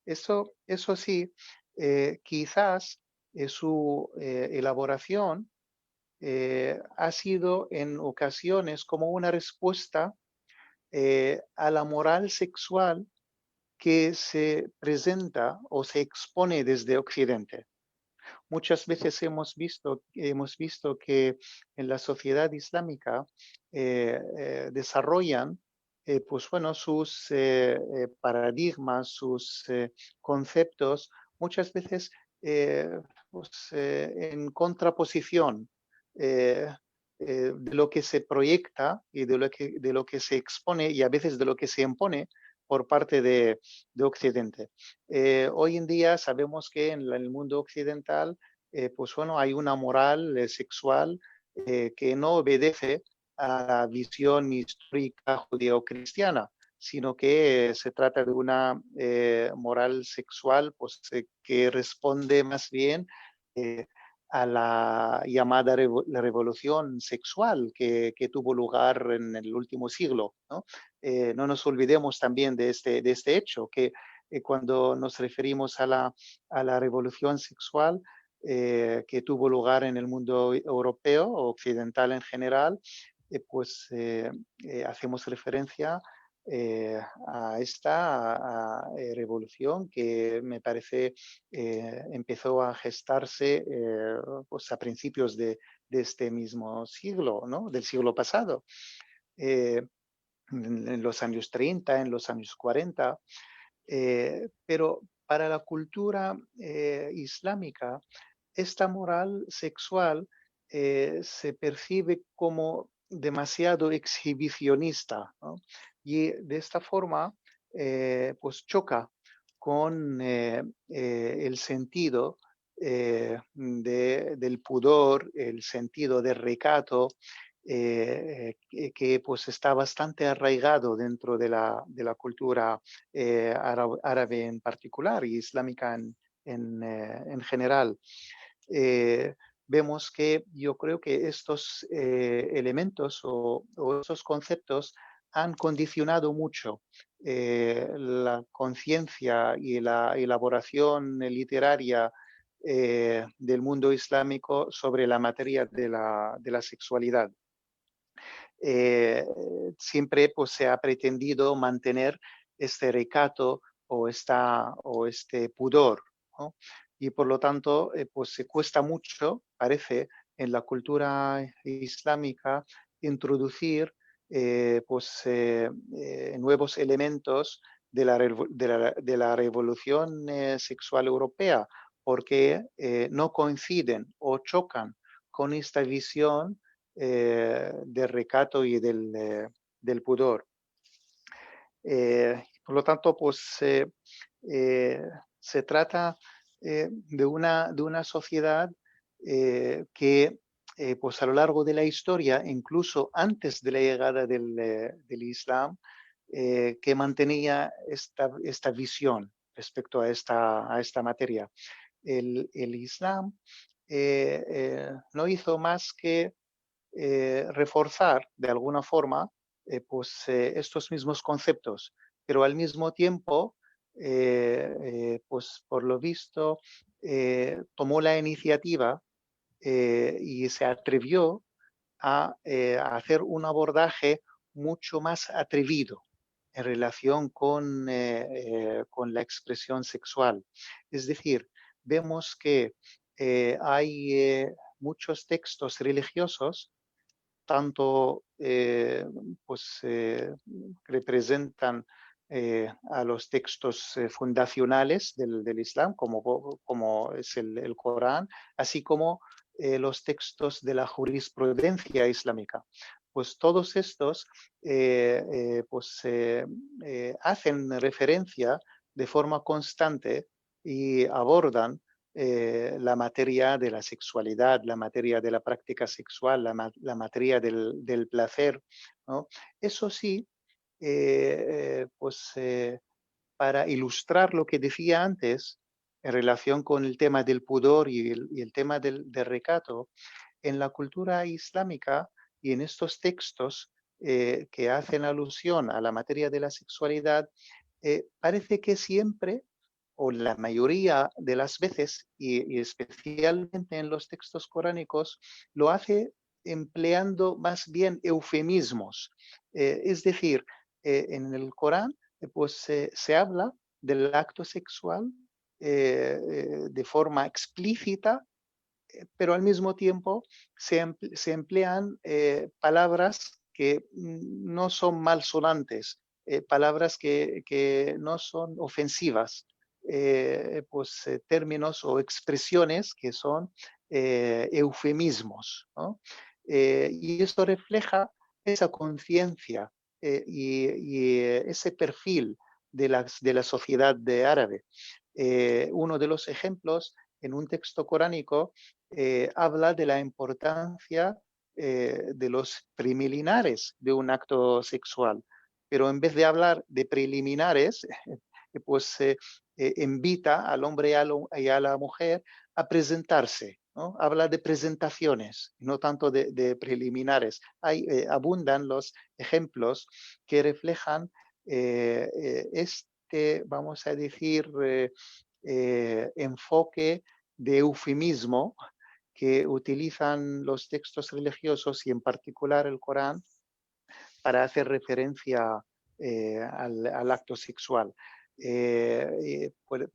Eso sí, quizás su elaboración ha sido en ocasiones como una respuesta a la moral sexual que se presenta o se expone desde Occidente. Muchas veces hemos visto que en la sociedad islámica desarrollan sus paradigmas, sus conceptos, muchas veces en contraposición de lo que se proyecta y de lo que se expone y a veces de lo que se impone por parte de Occidente. Hoy en día sabemos que en el mundo occidental hay una moral sexual que no obedece a la visión histórica judeocristiana, sino que se trata de una moral sexual que responde más bien a la llamada la revolución sexual que tuvo lugar en el último siglo, ¿no? No nos olvidemos también de este hecho, que cuando nos referimos a la revolución sexual que tuvo lugar en el mundo europeo o occidental en general, hacemos referencia a esta revolución que me parece empezó a gestarse a principios de este mismo siglo, ¿no? Del siglo pasado. En los años 30, en los años 40, pero para la cultura islámica, esta moral sexual se percibe como demasiado exhibicionista, ¿no? Y de esta forma, choca con el sentido del pudor, el sentido del recato, que pues está bastante arraigado dentro de la cultura árabe en particular y islámica en general. Vemos que yo creo que estos elementos o estos conceptos han condicionado mucho la conciencia y la elaboración literaria del mundo islámico sobre la materia de la sexualidad. Siempre pues, se ha pretendido mantener este recato o este pudor, ¿no? Y por lo tanto, pues se cuesta mucho, parece, en la cultura islámica introducir nuevos elementos de la revolución sexual europea, porque no coinciden o chocan con esta visión del recato y del pudor. Por lo tanto, se trata de una sociedad que a lo largo de la historia, incluso antes de la llegada del Islam, que mantenía esta visión respecto a esta materia. El Islam no hizo más que reforzar de alguna forma estos mismos conceptos, pero al mismo tiempo, por lo visto, tomó la iniciativa y se atrevió a hacer un abordaje mucho más atrevido en relación con la expresión sexual. Es decir, vemos que hay muchos textos religiosos, tanto representan a los textos fundacionales del Islam, como es el Corán, así como los textos de la jurisprudencia islámica. Pues todos estos hacen referencia de forma constante y abordan la materia de la sexualidad, la materia de la práctica sexual, la materia del placer, ¿no? Eso sí, para ilustrar lo que decía antes en relación con el tema del pudor y el tema del recato, en la cultura islámica y en estos textos que hacen alusión a la materia de la sexualidad, parece que siempre, o la mayoría de las veces, y especialmente en los textos coránicos, lo hace empleando más bien eufemismos. Es decir, en el Corán se habla del acto sexual de forma explícita, pero al mismo tiempo se emplean palabras que no son malsonantes, palabras que no son ofensivas, términos o expresiones que son eufemismos, ¿no? Y esto refleja esa conciencia y ese perfil de la sociedad árabe. Uno de los ejemplos en un texto coránico habla de la importancia de los preliminares de un acto sexual, pero en vez de hablar de preliminares, invita al hombre y a la mujer a presentarse, ¿no? Habla de presentaciones, no tanto de preliminares. Abundan los ejemplos que reflejan vamos a decir, enfoque de eufemismo que utilizan los textos religiosos y en particular el Corán para hacer referencia al acto sexual.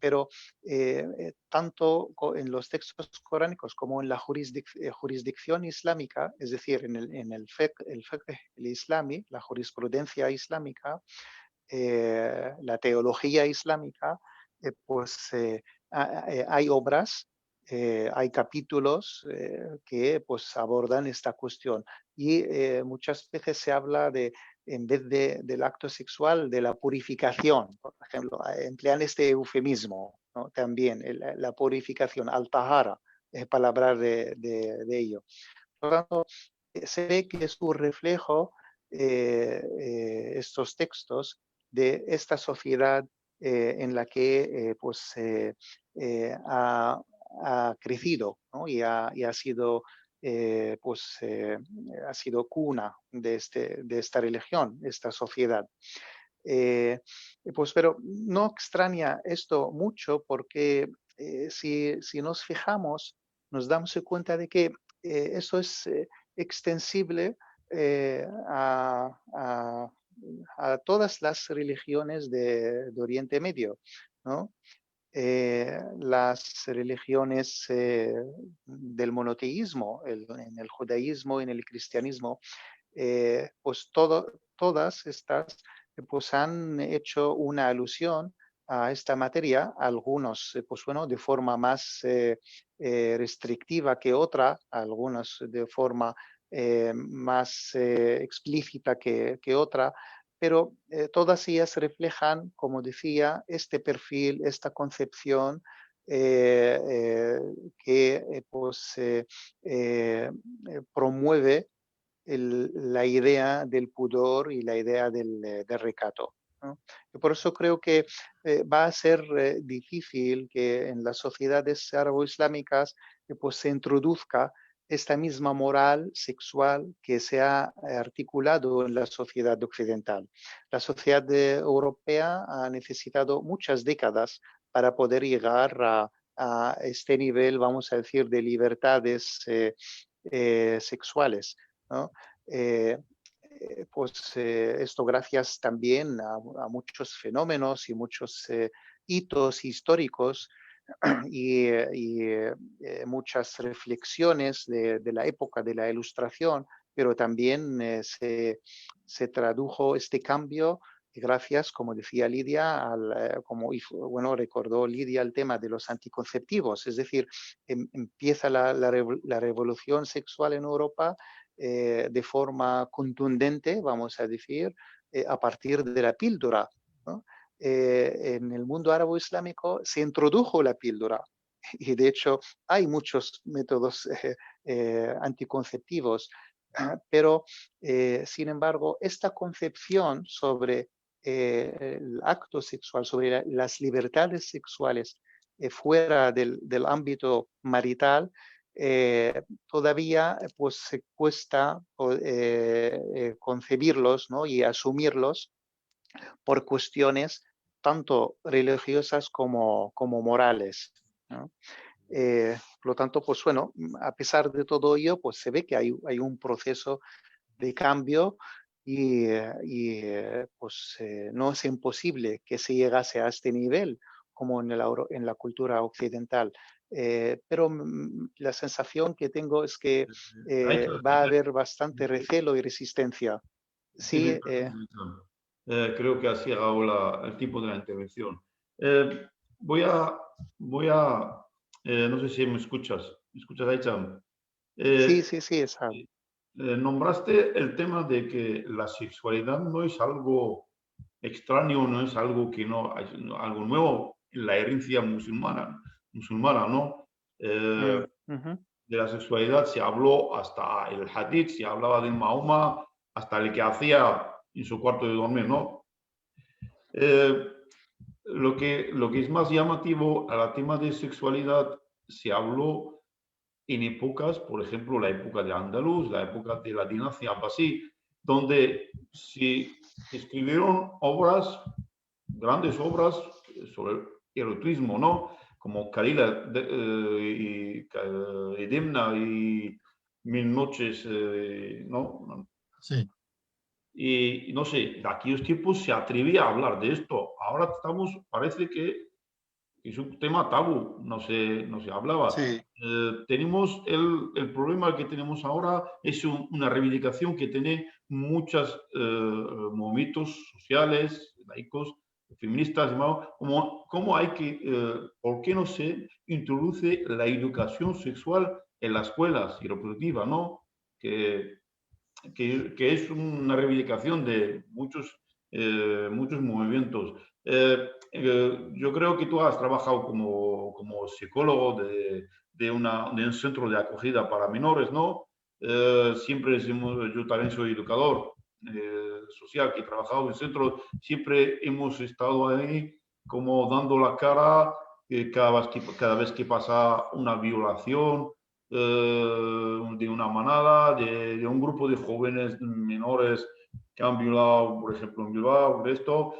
Pero tanto en los textos coránicos como en la jurisdicción islámica, es decir, en el fiqh el islámi, la jurisprudencia islámica, la teología islámica, hay obras, hay capítulos que abordan esta cuestión. Y muchas veces se habla en vez del acto sexual, de la purificación. Por ejemplo, emplean este eufemismo, ¿no? También la purificación, al-tahara, para hablar de ello. Por lo tanto, se ve que es un reflejo estos textos de esta sociedad en la que ha crecido, ¿no? y ha sido ha sido cuna de esta religión, esta sociedad. Pero no extraña esto mucho porque si nos fijamos, nos damos cuenta de que eso es extensible a todas las religiones de Oriente Medio, ¿no? Las religiones del monoteísmo, en el judaísmo y en el cristianismo, todas estas han hecho una alusión a esta materia, algunos de forma más restrictiva que otra, algunos de forma más explícita que otra, pero todas ellas reflejan, como decía, este perfil, esta concepción que promueve la idea del pudor y la idea del recato, ¿no? Y por eso creo que va a ser difícil que en las sociedades árabo-islámicas se introduzca esta misma moral sexual que se ha articulado en la sociedad occidental. La sociedad europea ha necesitado muchas décadas para poder llegar a este nivel, vamos a decir, de libertades sexuales, ¿no? pues esto gracias también a muchos fenómenos y muchos hitos históricos y muchas reflexiones de la época de la Ilustración, pero también se tradujo este cambio gracias, como decía Lidia, bueno, recordó Lidia el tema de los anticonceptivos, es decir, empieza la revolución sexual en Europa de forma contundente, vamos a decir, a partir de la píldora, ¿no? En el mundo árabe-islámico se introdujo la píldora y de hecho hay muchos métodos anticonceptivos, pero sin embargo esta concepción sobre el acto sexual, sobre las libertades sexuales fuera del ámbito marital, todavía pues se cuesta concebirlos, ¿no? Y asumirlos por cuestiones tanto religiosas como morales, ¿no? Por lo tanto, pues bueno, a pesar de todo ello, pues se ve que hay un proceso de cambio y pues no es imposible que se llegase a este nivel como en la cultura occidental. Pero la sensación que tengo es que va a haber bastante recelo y resistencia. Sí, creo que así llegado el tiempo de la intervención. Voy a, no sé si me escuchas. ¿Me escuchas, Aicham? sí, esa. Nombraste el tema de que la sexualidad no es algo extraño, no es algo que no, algo nuevo en la herencia musulmana, ¿no? De la sexualidad se habló hasta el hadith, se hablaba de Mahoma, hasta el que hacía en su cuarto de dormir, ¿no? Lo que es más llamativo al tema de sexualidad se habló en épocas, por ejemplo, la época de Andaluz, la época de la dinastía Abbasí, donde se escribieron obras, grandes obras sobre el erotismo, ¿no? Como Kalila y Edemna y Mil Noches, ¿no? Sí. Y no sé, de aquellos tiempos se atrevía a hablar de esto. Ahora parece que es un tema tabú, no se hablaba. Sí. Tenemos el problema que tenemos ahora es una reivindicación que tiene muchos movimientos sociales, laicos, feministas, ¿cómo hay por qué no se introduce la educación sexual en las escuelas y reproductiva, ¿no? Que es una reivindicación de muchos movimientos. Yo creo que tú has trabajado como psicólogo de un centro de acogida para menores, ¿no? Yo también soy educador social que he trabajado en centros, siempre hemos estado ahí como dando la cara cada vez que pasa una violación de una manada, de un grupo de jóvenes menores que han violado, por ejemplo, en Bilbao, de esto.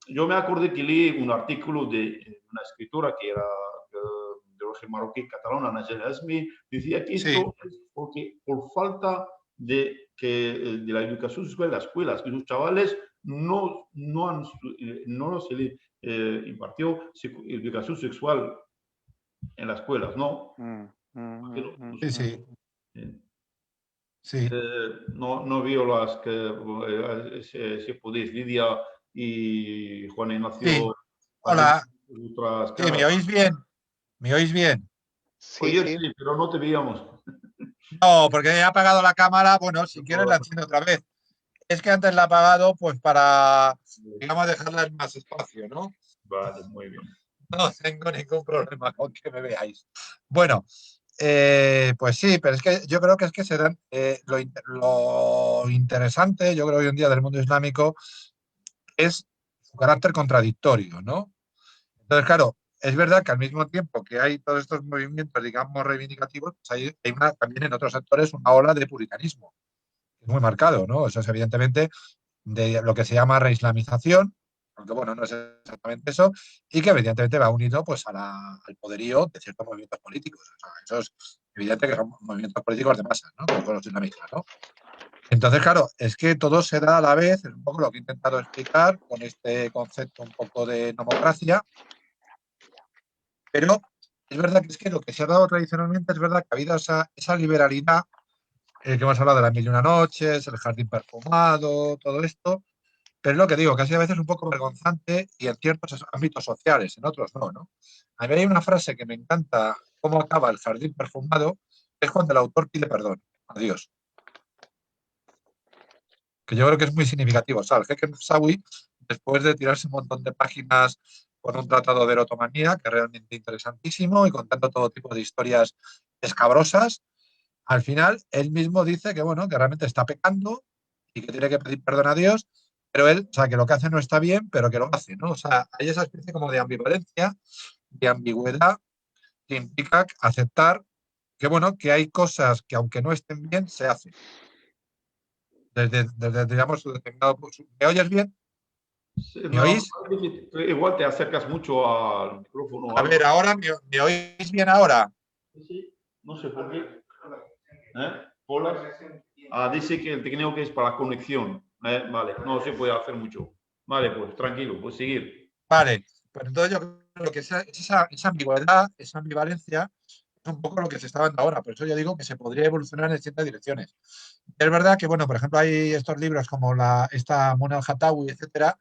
Yo me acordé que leí un artículo de una escritora que era de origen marroquí, catalana, Najela Asmi, decía que esto es porque por falta de la educación sexual en las escuelas, que los chavales no se les impartió educación sexual en las escuelas, ¿no? Sí, sí. Sí. No veo las que si podéis, Lidia y Juan Ignacio. Sí. Hola. Otras Sí, ¿me oís bien? ¿Me oís bien? Sí, sí, pero no te veíamos. No, porque he apagado la cámara. Bueno, si quieres la enciendo otra vez. Es que antes la he apagado pues para, digamos, dejarla en más espacio, ¿no? Vale, muy bien. No tengo ningún problema con que me veáis. Bueno, pues sí, pero es que yo creo que se dan lo interesante, yo creo hoy en día del mundo islámico es su carácter contradictorio, ¿no? Entonces, claro, es verdad que al mismo tiempo que hay todos estos movimientos, digamos, reivindicativos, pues hay también en otros sectores una ola de puritanismo, que es muy marcado, ¿no? Eso es evidentemente de lo que se llama reislamización, aunque bueno, no es exactamente eso, y que evidentemente va unido pues al poderío de ciertos movimientos políticos. O sea, eso es evidente que son movimientos políticos de masas, ¿no? Como los islamistas, ¿no? Entonces, claro, es que todo se da a la vez, es un poco lo que he intentado explicar con este concepto un poco de nomocracia, pero es verdad que es que lo que se ha dado tradicionalmente es verdad que ha habido esa liberalidad, que hemos hablado de las mil y una noches, el jardín perfumado, todo esto, pero es lo que digo, que ha sido a veces un poco vergonzante y en ciertos ámbitos sociales, en otros no, ¿no? A mí hay una frase que me encanta, cómo acaba el jardín perfumado, es cuando el autor pide perdón a Dios, que yo creo que es muy significativo. O sea, el jeque Mufsawi, después de tirarse un montón de páginas con un tratado de erotomanía, que es realmente interesantísimo, y contando todo tipo de historias escabrosas, al final él mismo dice que, bueno, que realmente está pecando y que tiene que pedir perdón a Dios, pero él, o sea, que lo que hace no está bien, pero que lo hace, ¿no? O sea, hay esa especie como de ambivalencia, de ambigüedad, que implica aceptar que, bueno, que hay cosas que aunque no estén bien, se hacen. Desde digamos, su determinado... ¿Me oyes bien? Sí, ¿Me no, oís? igual te acercas mucho al micrófono o A algo. ver, ahora, ¿me oís bien ahora? Sí, no sé por qué. ¿Polas? Ah, dice que el teclado que es para conexión. Vale, no se puede hacer mucho. Vale, pues tranquilo, pues seguir. Vale, pues entonces yo creo que esa ambigüedad, esa ambivalencia, es un poco lo que se está dando ahora. Por eso yo digo que se podría evolucionar en distintas direcciones. Es verdad que, bueno, por ejemplo, hay estos libros como esta Mona al-Hatawi, etcétera,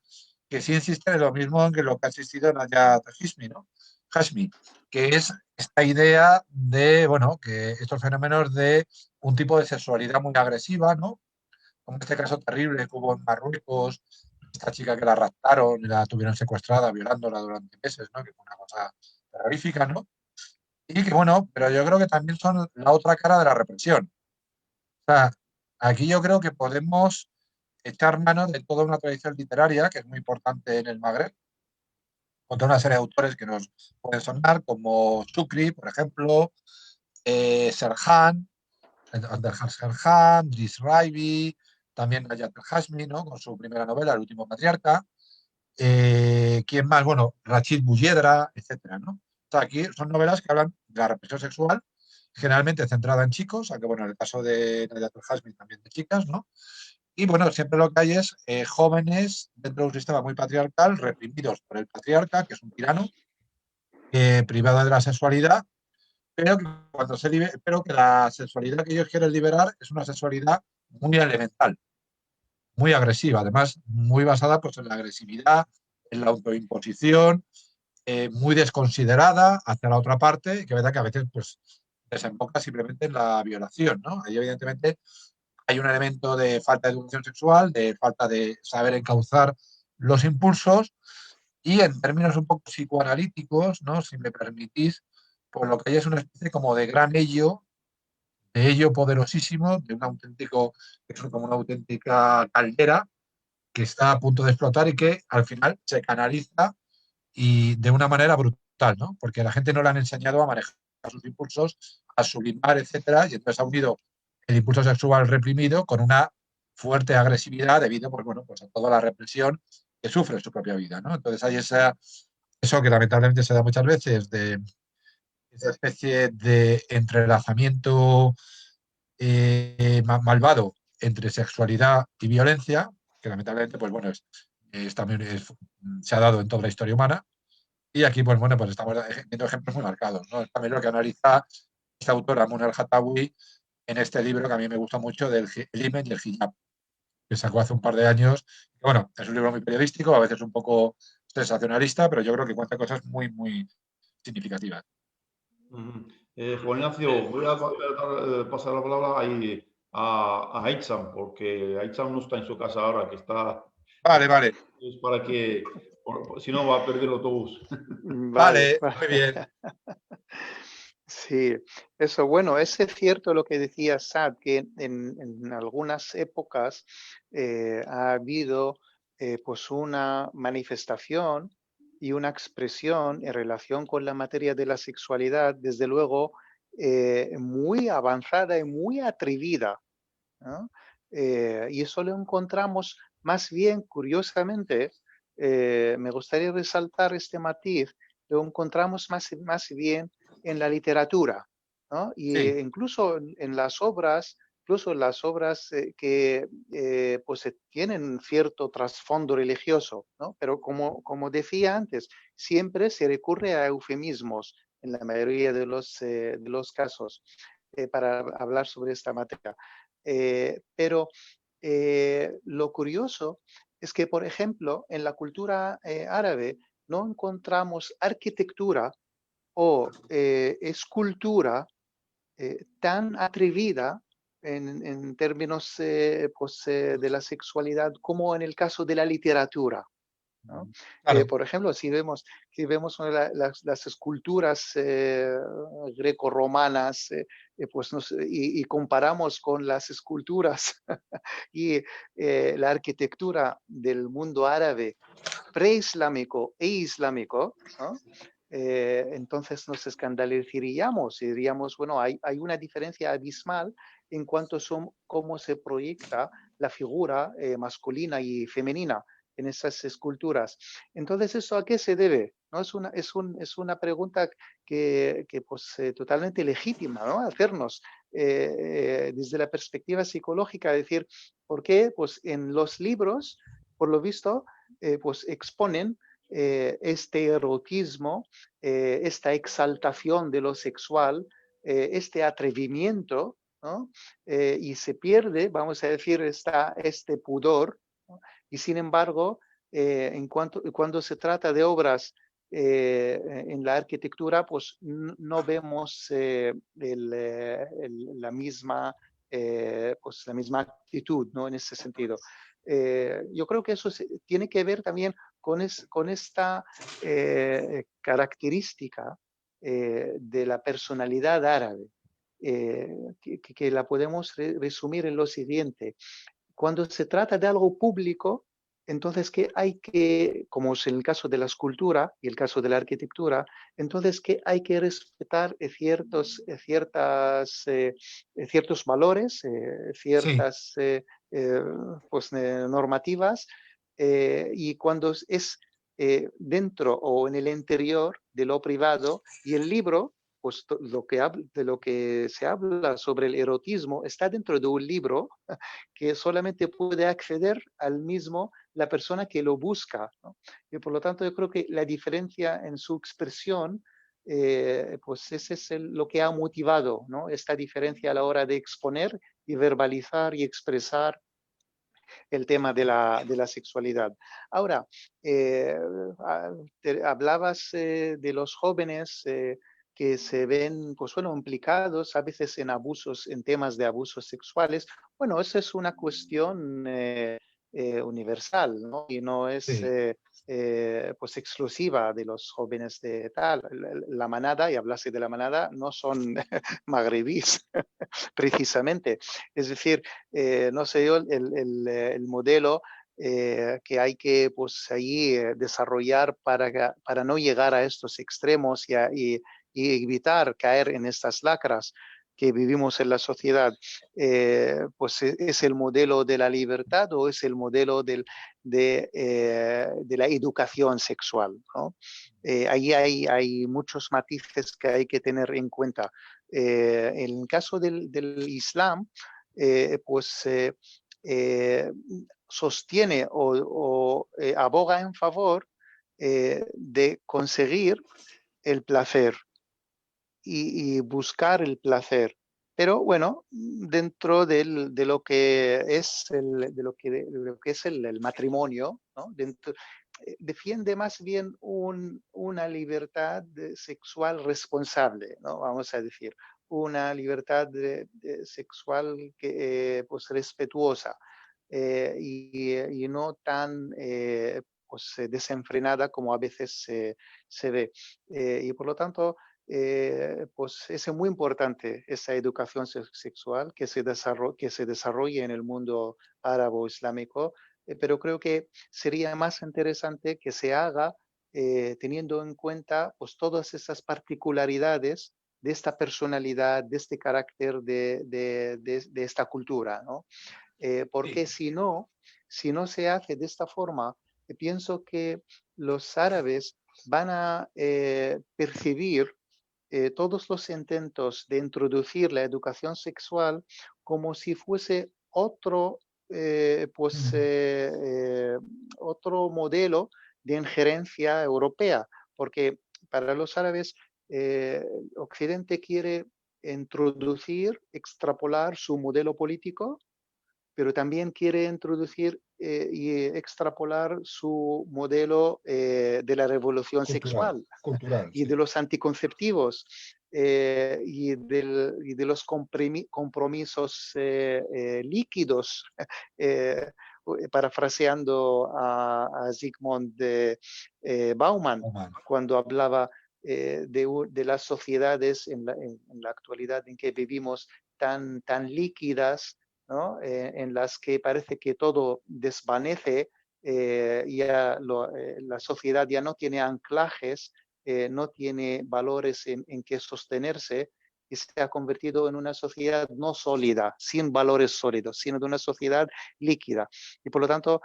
que sí insisten en lo mismo que lo que ha existido en Hayat Hashmi, ¿no? Hashmi, que es esta idea de, bueno, que estos fenómenos de un tipo de sexualidad muy agresiva, ¿no? Como este caso terrible que hubo en Marruecos, esta chica que la raptaron y la tuvieron secuestrada, violándola durante meses, ¿no? Que fue una cosa terrorífica, ¿no? Y que bueno, pero yo creo que también son la otra cara de la represión. O sea, aquí yo creo que podemos echar mano de toda una tradición literaria que es muy importante en el Magreb, con toda una serie de autores que nos pueden sonar, como Shukri, por ejemplo, Serhan, Abdelhak Serhan, Driss Raimi, también Hayat al-Hashmi, ¿no? Con su primera novela, El último patriarca. ¿Quién más? Bueno, Rachid Bouhiedra, etcétera, ¿no? O sea, aquí son novelas que hablan de la represión sexual, generalmente centrada en chicos, aunque bueno, en el caso de Nayat al-Hashmi también de chicas, ¿no? Y bueno, siempre lo que hay es jóvenes dentro de un sistema muy patriarcal, reprimidos por el patriarca, que es un tirano, privado de la sexualidad, pero que, pero que la sexualidad que ellos quieren liberar es una sexualidad muy elemental, muy agresiva, además muy basada pues, en la agresividad, en la autoimposición, muy desconsiderada hacia la otra parte, y que verdad que a veces pues, desemboca simplemente en la violación, ¿no? Ahí evidentemente hay un elemento de falta de educación sexual, de falta de saber encauzar los impulsos, y en términos un poco psicoanalíticos, ¿no? Si me permitís, pues lo que hay es una especie como de gran ello, de ello poderosísimo, de un auténtico, que es como una auténtica caldera que está a punto de explotar y que al final se canaliza y de una manera brutal, ¿no? Porque a la gente no le han enseñado a manejar sus impulsos, a sublimar, etcétera, y entonces ha unido el impulso sexual reprimido con una fuerte agresividad debido, pues, bueno, pues a toda la represión que sufre en su propia vida, ¿no? Entonces hay eso que lamentablemente se da muchas veces de esa especie de entrelazamiento malvado entre sexualidad y violencia, que lamentablemente, pues bueno, también se ha dado en toda la historia humana. Y aquí, pues bueno, pues estamos viendo ejemplos muy marcados, ¿no? Es también lo que analiza esta autora, Mona al-Hatawi, en este libro que a mí me gusta mucho del el himen y el hijab, que sacó hace un par de años. Bueno, es un libro muy periodístico, a veces un poco sensacionalista, pero yo creo que cuenta cosas muy, muy significativas. Juan Ignacio, voy a pasar la palabra ahí a Aitzam, porque Aitzam no está en su casa ahora, que está Vale, vale, es para que, si no, va a perder el autobús. Vale. vale, muy bien. Sí, eso, bueno, es cierto lo que decía Sad, que en algunas épocas ha habido pues una manifestación y una expresión en relación con la materia de la sexualidad, desde luego, muy avanzada y muy atrevida, ¿no? Y eso lo encontramos más bien, curiosamente, me gustaría resaltar este matiz, lo encontramos más bien en la literatura, ¿no? Y Sí, incluso en las obras incluso las obras que pues tienen cierto trasfondo religioso, ¿no? Pero como decía antes, siempre se recurre a eufemismos en la mayoría de los casos para hablar sobre esta materia. Pero lo curioso es que, por ejemplo, en la cultura árabe no encontramos arquitectura o escultura tan atrevida en términos pues, de la sexualidad como en el caso de la literatura, ¿no? Claro, Por ejemplo, si vemos las esculturas greco-romanas pues y comparamos con las esculturas y la arquitectura del mundo árabe preislámico e islámico, ¿no? Entonces nos escandalizaríamos y diríamos, bueno, hay una diferencia abismal en cuanto a cómo se proyecta la figura masculina y femenina en esas esculturas. Entonces, ¿eso a qué se debe? ¿No? Es una pregunta que pues, totalmente legítima, ¿no? Hacernos desde la perspectiva psicológica, decir, ¿por qué? Pues en los libros, por lo visto, pues exponen este erotismo, esta exaltación de lo sexual, este atrevimiento, ¿no? Y se pierde, vamos a decir, este pudor, ¿no? Y sin embargo, cuando se trata de obras en la arquitectura, pues no vemos pues, la misma actitud, ¿no? En ese sentido. Yo creo que eso tiene que ver también con esta característica de la personalidad árabe, que la podemos resumir en lo siguiente. Cuando se trata de algo público, entonces que hay que, como es en el caso de la escultura y el caso de la arquitectura, entonces que hay que respetar ciertos valores, sí, ciertas pues, normativas, y cuando es dentro o en el interior de lo privado, y el libro, pues de lo que se habla sobre el erotismo está dentro de un libro que solamente puede acceder al mismo la persona que lo busca, ¿no? Y por lo tanto yo creo que la diferencia en su expresión, pues ese es lo que ha motivado, ¿no? Esta diferencia a la hora de exponer y verbalizar y expresar el tema de la sexualidad. Ahora, eh, hablabas de los jóvenes que se ven, pues bueno, implicados a veces en abusos, en temas de abusos sexuales. Bueno, esa es una cuestión universal, ¿no? Y no es sí, pues exclusiva de los jóvenes de tal. La manada, y hablase de la manada, no son magrebíes, precisamente. Es decir, no sé yo, el modelo que hay que pues, ahí, desarrollar para no llegar a estos extremos y evitar caer en estas lacras que vivimos en la sociedad, pues es el modelo de la libertad o es el modelo de la educación sexual, ¿no? Ahí hay muchos matices que hay que tener en cuenta. En el caso del Islam, pues sostiene o aboga en favor de conseguir el placer y buscar el placer. Pero bueno, dentro de lo que es el matrimonio, ¿no? Defiende más bien una libertad sexual responsable, ¿no? Vamos a decir, una libertad sexual que, pues, respetuosa y no tan pues, desenfrenada como a veces se ve. Y por lo tanto, pues es muy importante esa educación sexual que se desarrolle en el mundo árabe-islámico, pero creo que sería más interesante que se haga teniendo en cuenta pues, todas esas particularidades de esta personalidad, de este carácter de esta cultura, ¿no? Porque sí. si no se hace de esta forma, pienso que los árabes van a percibir todos los intentos de introducir la educación sexual como si fuese otro, otro modelo de injerencia europea, porque para los árabes Occidente quiere introducir, extrapolar su modelo político, pero también quiere introducir y extrapolar su modelo de la revolución sexual y sí. de los anticonceptivos y de los compromisos líquidos, parafraseando a Zygmunt Bauman, cuando hablaba de las sociedades en la actualidad en que vivimos tan líquidas, ¿no? En las que parece que todo desvanece, la sociedad ya no tiene anclajes, no tiene valores en que sostenerse, y se ha convertido en una sociedad no sólida, sin valores sólidos, sino de una sociedad líquida. Y por lo tanto,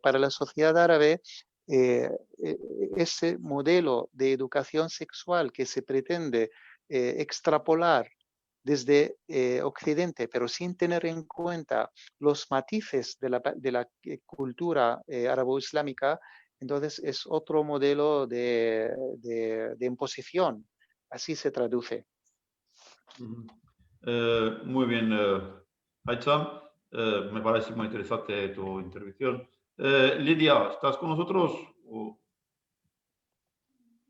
para la sociedad árabe, ese modelo de educación sexual que se pretende extrapolar desde Occidente, pero sin tener en cuenta los matices de la cultura árabo-islámica, entonces es otro modelo de imposición. Así se traduce. Muy bien, Aitzam. Me parece muy interesante tu intervención. Lidia, ¿estás con nosotros?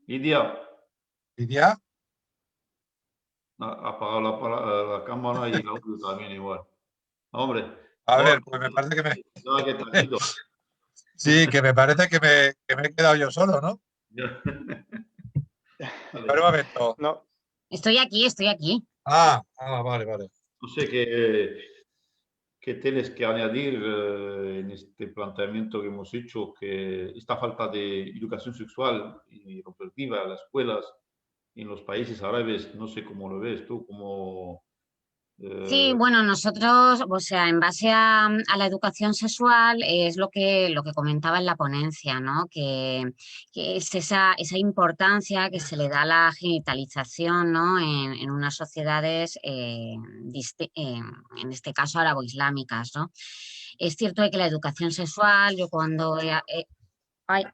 Lidia. ¿Lidia? Ha apagado la cámara y el audio también igual. Hombre. A ver, pues me parece que me... ¿Qué tal, Tito? Sí, que me parece que me he quedado yo solo, ¿no? Pero un momento. No. Estoy aquí. Vale. No sé qué tienes que añadir en este planteamiento que hemos hecho, que esta falta de educación sexual y reproductiva en las escuelas en los países árabes, no sé cómo lo ves tú, como... Sí, bueno, nosotros, o sea, en base a la educación sexual es lo que comentaba en la ponencia, ¿no? Que es esa importancia que se le da a la genitalización, ¿no? En unas sociedades, en este caso arabo-islámicas, ¿no? Es cierto que la educación sexual, yo cuando... ay,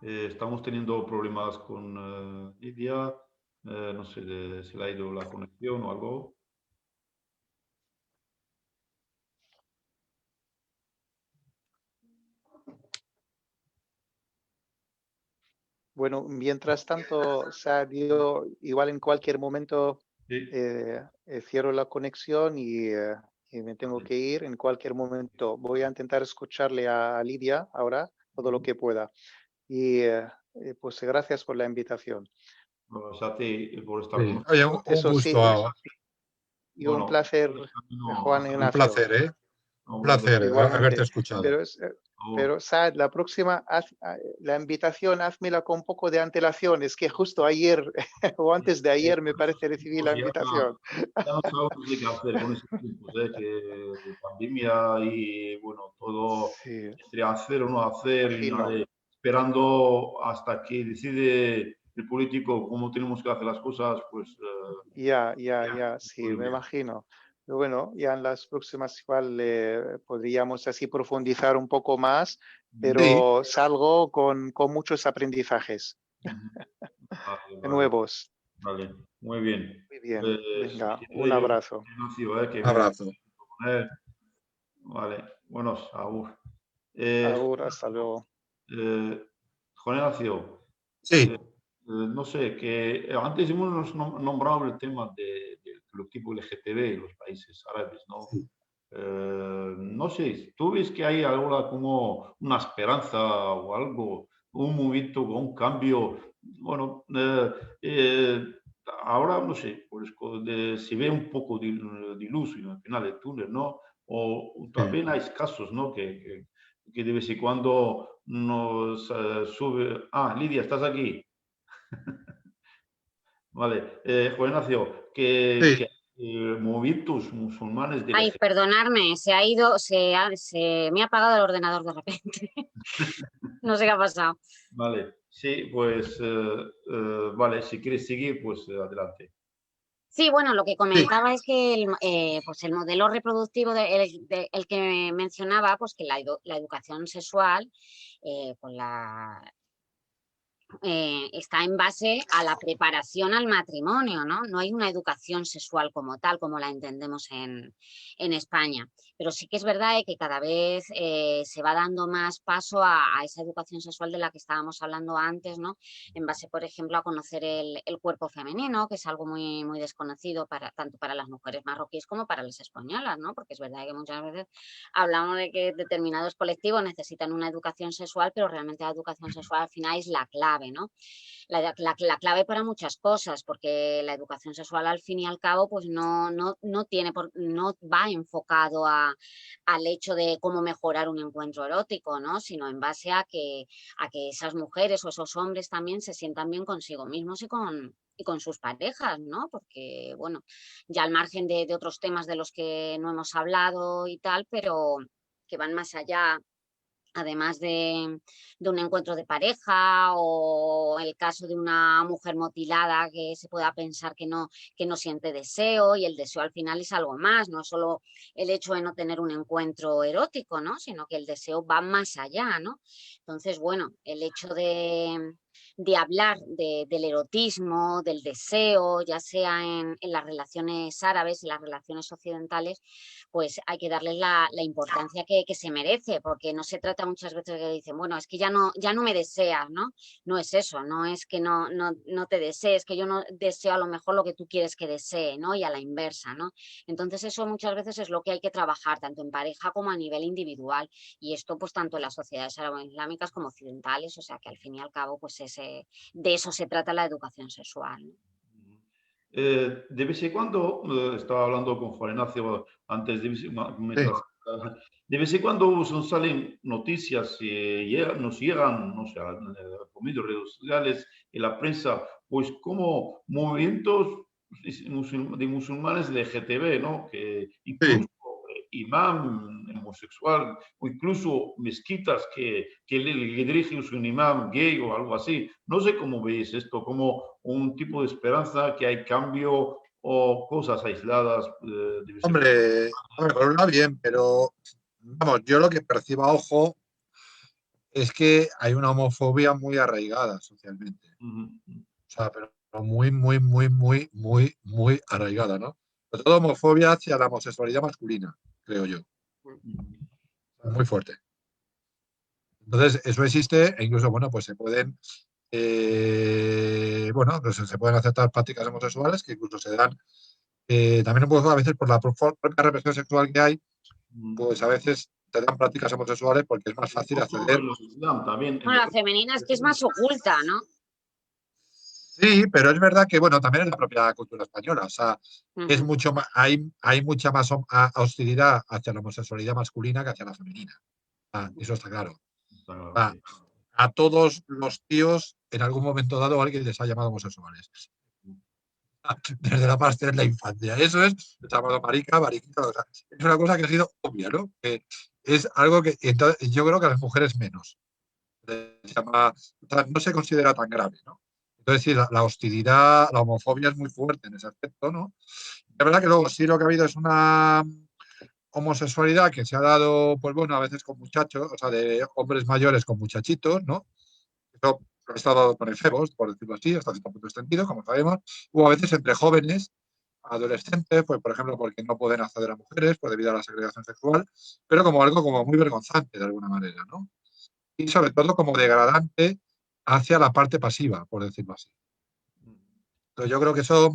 estamos teniendo problemas con Lidia, no sé, se le ha ido la conexión o algo. Bueno, mientras tanto, yo igual en cualquier momento Sí. cierro la conexión y me tengo que ir. En cualquier momento voy a intentar escucharle a Lidia ahora todo lo que pueda. Y pues gracias por la invitación. Pues a ti por estar con nosotros. Oye, un Eso sí, gusto. y un placer, Juan Un Ignacio. placer, ¿eh? Un placer Igualmente. haberte escuchado. Pero Saad, la próxima, la invitación, házmela con un poco de antelación. Es que justo ayer o antes de ayer me parece recibí la invitación. Ya no sabemos qué hacer con estos tiempos, que pandemia y bueno, todo Sí, entre hacer o no hacer, y imagino. esperando hasta que decide el político cómo tenemos que hacer las cosas, pues Ya, sí, me posible. imagino. Pero bueno, ya en las próximas igual podríamos así profundizar un poco más, pero salgo con muchos aprendizajes nuevos. Vale, muy bien. Muy bien, Pues, venga, si un yo, abrazo. que Un abrazo. vale, buenos, agur. Agur, hasta luego. Juan Ignacio, Sí, no sé, que antes hemos nombrado el tema del colectivo LGTB en los países árabes, ¿no? No sé, ¿tú ves que hay alguna como una esperanza o algo, un movimiento, un cambio? Bueno, ahora no sé, pues se ve un poco de luz en el final del túnel, ¿no? O también hay casos, ¿no? Que de vez en cuando nos sube. Ah, Lidia, ¿estás aquí? Vale, Juan Ignacio, sí. movimientos musulmanes de ay, perdonadme, se me ha apagado el ordenador de repente. No sé qué ha pasado. Vale, sí, pues vale, si quieres seguir, pues adelante. Sí, bueno, lo que Sí, comentaba es que pues el modelo reproductivo el que mencionaba, pues que la educación sexual, pues está en base a la preparación al matrimonio, ¿no? No hay una educación sexual como tal, como la entendemos en España. Pero sí que es verdad que cada vez se va dando más paso a esa educación sexual de la que estábamos hablando antes, ¿no? En base, por ejemplo, a conocer el cuerpo femenino, que es algo muy, muy desconocido tanto para las mujeres marroquíes como para las españolas, ¿no? Porque es verdad que muchas veces hablamos de que determinados colectivos necesitan una educación sexual, pero realmente la educación sexual al final es la clave, ¿no? La clave para muchas cosas, porque la educación sexual al fin y al cabo pues no va enfocado al hecho de cómo mejorar un encuentro erótico, ¿no? Sino en base a que esas mujeres o esos hombres también se sientan bien consigo mismos y con sus parejas, ¿no? Porque, bueno, ya al margen de otros temas de los que no hemos hablado y tal, pero que van más allá, además de un encuentro de pareja o el caso de una mujer mutilada que se pueda pensar que no siente deseo, y el deseo al final es algo más, no solo el hecho de no tener un encuentro erótico, ¿no? Sino que el deseo va más allá, ¿no? Entonces, bueno, el hecho de hablar del erotismo, del deseo, ya sea en las relaciones árabes, en las relaciones occidentales, pues hay que darles la importancia que se merece, porque no se trata muchas veces de que dicen, bueno, es que ya no me deseas, ¿no? No es eso, no es que no te desees, que yo no deseo a lo mejor lo que tú quieres que desee, ¿no? Y a la inversa, ¿no? Entonces eso muchas veces es lo que hay que trabajar, tanto en pareja como a nivel individual, y esto pues tanto en las sociedades árabe-islámicas como occidentales, o sea que al fin y al cabo pues de eso se trata la educación sexual, ¿no? De vez en cuando, estaba hablando con Juan Ignacio antes, sí. de vez en cuando nos salen noticias, nos llegan, no sé, por medio de redes sociales, en la prensa, pues como movimientos de musulmanes LGTB, ¿no? Que Sí. incluso imam homosexual o incluso mezquitas que le dirigen un imam gay o algo así. No sé cómo veis esto, como un tipo de esperanza, que hay cambio o cosas aisladas de vez en cuando. Hombre, por un lado bien, pero vamos, yo lo que percibo a ojo es que hay una homofobia muy arraigada socialmente. Ujú, O sea, pero muy, muy, muy, muy, muy, muy arraigada, ¿no? Sobre todo homofobia hacia la homosexualidad masculina, creo yo. ujú. Muy fuerte. Entonces, eso existe e incluso, bueno, pues se pueden, bueno, pues se pueden aceptar prácticas homosexuales que incluso se dan, también un poco a veces por la propia represión sexual que hay, pues a veces te dan prácticas homosexuales porque es más fácil No solo acceder. en los islam, también en Bueno, los la femenina es que es más oculta, ¿no? Sí, pero es verdad que, bueno, también en la propia cultura española, o sea, es Ujú. mucho más, hay mucha más hostilidad hacia la homosexualidad masculina que hacia la femenina. Ah, eso está claro. está claro, Ah, sí. a todos los tíos, en algún momento dado, alguien les ha llamado homosexuales. Desde la más de la infancia. Eso es llamado marica, mariquita. O sea, es una cosa que ha sido obvia, ¿no? Que es algo que entonces, yo creo que a las mujeres menos. O sea, no se considera tan grave, ¿no? Entonces, sí, la hostilidad, la homofobia es muy fuerte en ese aspecto, ¿no? Es verdad que luego sí lo que ha habido es una homosexualidad que se ha dado, pues bueno, a veces con muchachos, o sea, de hombres mayores con muchachitos, ¿no? Eso lo ha estado con efebos, por decirlo así, hasta cierto punto extendido, como sabemos, o a veces entre jóvenes, adolescentes, pues por ejemplo, porque no pueden acceder a mujeres, pues debido a la segregación sexual, pero como algo como muy vergonzante de alguna manera, ¿no? Y sobre todo como degradante hacia la parte pasiva, por decirlo así. Entonces yo creo que eso,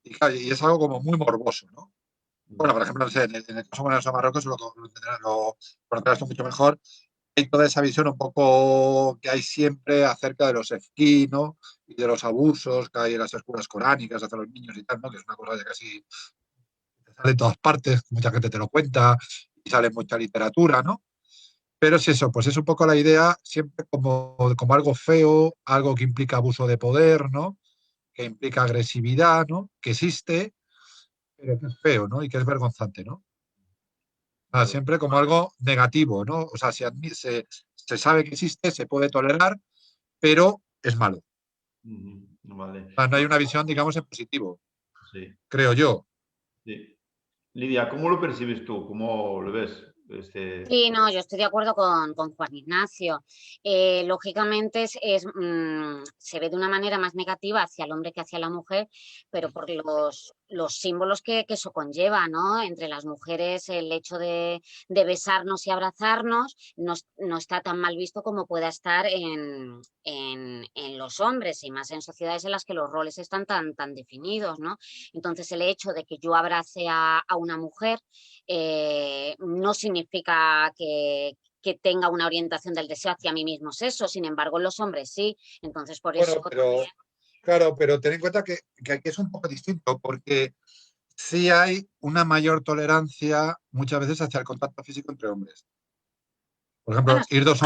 y, claro, y es algo como muy morboso, ¿no? Bueno, por ejemplo, no sé, en el caso de Marruecos lo conocerás tú mucho mejor. Hay toda esa visión un poco que hay siempre acerca de los efquí, ¿no? Y de los abusos que hay en las escuelas coránicas hacia los niños y tal, ¿no? Que es una cosa de casi te sale en todas partes, mucha gente te lo cuenta y sale mucha literatura, ¿no? Pero es eso, pues es un poco la idea siempre como algo feo, algo que implica abuso de poder, ¿no? Que implica agresividad, ¿no? Que existe, pero que es feo, ¿no? Y que es vergonzante, ¿no? Claro. Siempre como algo negativo, ¿no? O sea, se se sabe que existe, se puede tolerar, pero es malo. Vale. O sea, no hay una visión, digamos, en positivo, Sí, creo yo. sí. Lidia, ¿cómo lo percibes tú? ¿Cómo lo ves? Sí, no, yo estoy de acuerdo con Juan Ignacio. Lógicamente se ve de una manera más negativa hacia el hombre que hacia la mujer, pero por los símbolos que eso conlleva, ¿no? Entre las mujeres el hecho de besarnos y abrazarnos no está tan mal visto como pueda estar en los hombres, y más en sociedades en las que los roles están tan definidos, ¿no? Entonces el hecho de que yo abrace a una mujer no significa que tenga una orientación del deseo hacia mi mismo sexo, sin embargo los hombres sí, entonces por eso... Claro, pero ten en cuenta que aquí es un poco distinto, porque sí hay una mayor tolerancia muchas veces hacia el contacto físico entre hombres. Por ejemplo, Bueno, ir dos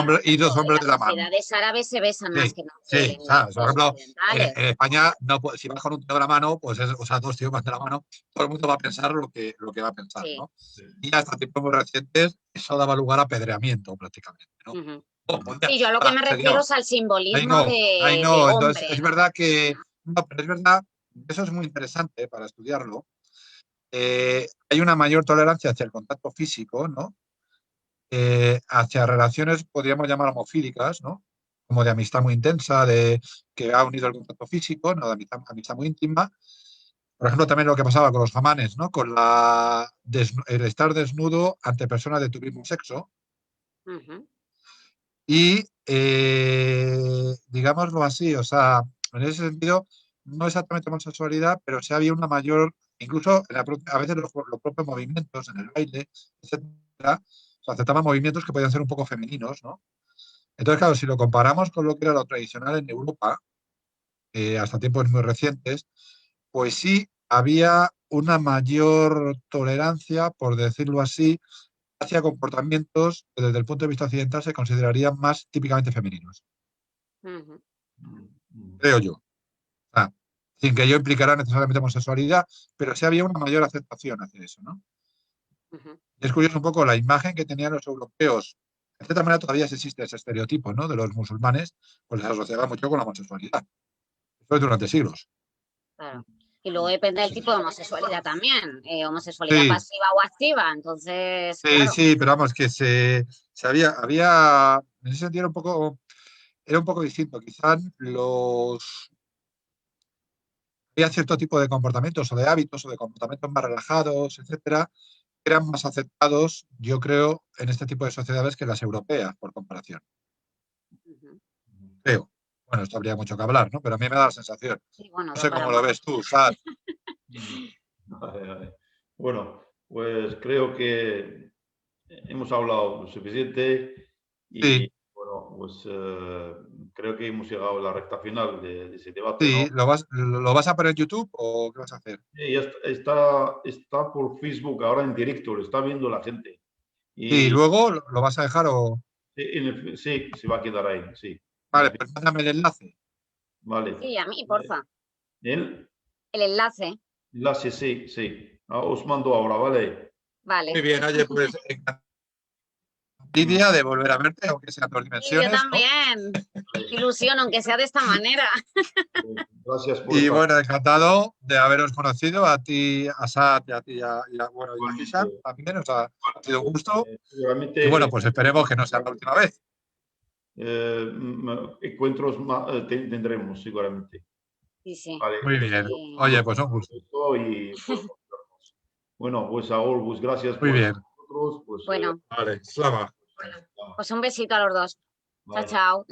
hombres de la mano. En las sociedades árabes se besan más Sí, que en sí, las ¿sabes? Por ejemplo, occidentales. en España, no, si vas con un tío de la mano, pues o sea, dos tíos van de la mano, todo el mundo va a pensar lo que va a pensar, Sí. ¿no? Y hasta tiempos muy recientes eso daba lugar a apedreamiento prácticamente, ¿no? Sí, yo a lo que me refiero es al simbolismo de Entonces, hombre. es verdad que, no, pero es verdad, eso es muy interesante para estudiarlo. Hay una mayor tolerancia hacia el contacto físico, ¿no? Hacia relaciones, podríamos llamar homofílicas, ¿no? Como de amistad muy intensa, de que ha unido el contacto físico, ¿no? De amistad muy íntima. Por ejemplo, también lo que pasaba con los hamanes, ¿no? Con el estar desnudo ante personas de tu mismo sexo. Y, digámoslo así, o sea, en ese sentido, no exactamente homosexualidad, pero sí había una mayor, incluso a veces los propios movimientos en el baile, etcétera, se aceptaban movimientos que podían ser un poco femeninos, ¿no? Entonces, claro, si lo comparamos con lo que era lo tradicional en Europa, hasta tiempos muy recientes, pues sí había una mayor tolerancia, por decirlo así, hacia comportamientos que desde el punto de vista occidental se considerarían más típicamente femeninos. Creo yo. O sea, sin que ello implicara necesariamente homosexualidad, pero sí había una mayor aceptación hacia eso, ¿no? Y es curioso un poco la imagen que tenían los europeos. De cierta manera todavía existe ese estereotipo, ¿no? De los musulmanes, pues les asociaba mucho con la homosexualidad. Eso es durante siglos. Claro. Y luego depende del tipo de homosexualidad también, homosexualidad Sí, pasiva o activa, entonces, sí, claro. sí, pero vamos, que había, en ese sentido era un poco distinto. Quizás había cierto tipo de comportamientos o de hábitos o de comportamientos más relajados, etcétera, que eran más aceptados, yo creo, en este tipo de sociedades que las europeas, por comparación. Creo. Bueno, esto habría mucho que hablar, ¿no? Pero a mí me da la sensación. Sí, bueno, No da sé para cómo lo más. ves tú, Sad. Vale. Bueno, pues creo que hemos hablado lo suficiente y Sí, bueno, pues creo que hemos llegado a la recta final de ese debate, sí. ¿no? ¿Lo vas a poner en YouTube o qué vas a hacer? Sí, ya está por Facebook ahora en directo, lo está viendo la gente. Sí, Y luego lo vas a dejar o... sí, se va a quedar ahí, sí. Vale, pues mándame el enlace. Vale. Sí, a mí, porfa. El El enlace, enlace, sí, sí. Os mando ahora, ¿vale? vale. Muy bien, oye, pues Lidia, de volver a verte, aunque sean dos Sí, yo dimensiones, ¿no? también. Qué ilusión, aunque sea de esta manera. Gracias por Y estar bueno, encantado de haberos conocido, a ti, a Sad, a ti, bueno, y a igualmente. Hisham también, o sea, ha sido un gusto. Y Seguramente bueno, pues esperemos que no sea la última vez. encuentros tendremos, seguramente. Sí, sí. Vale. Muy bien. Sí. Oye, pues un gusto. Y, pues, bueno, pues Saúl, pues gracias Muy por bien. nosotros. Pues, Bueno, Vale, Slava. pues un besito a los dos. Chao, bye. chao.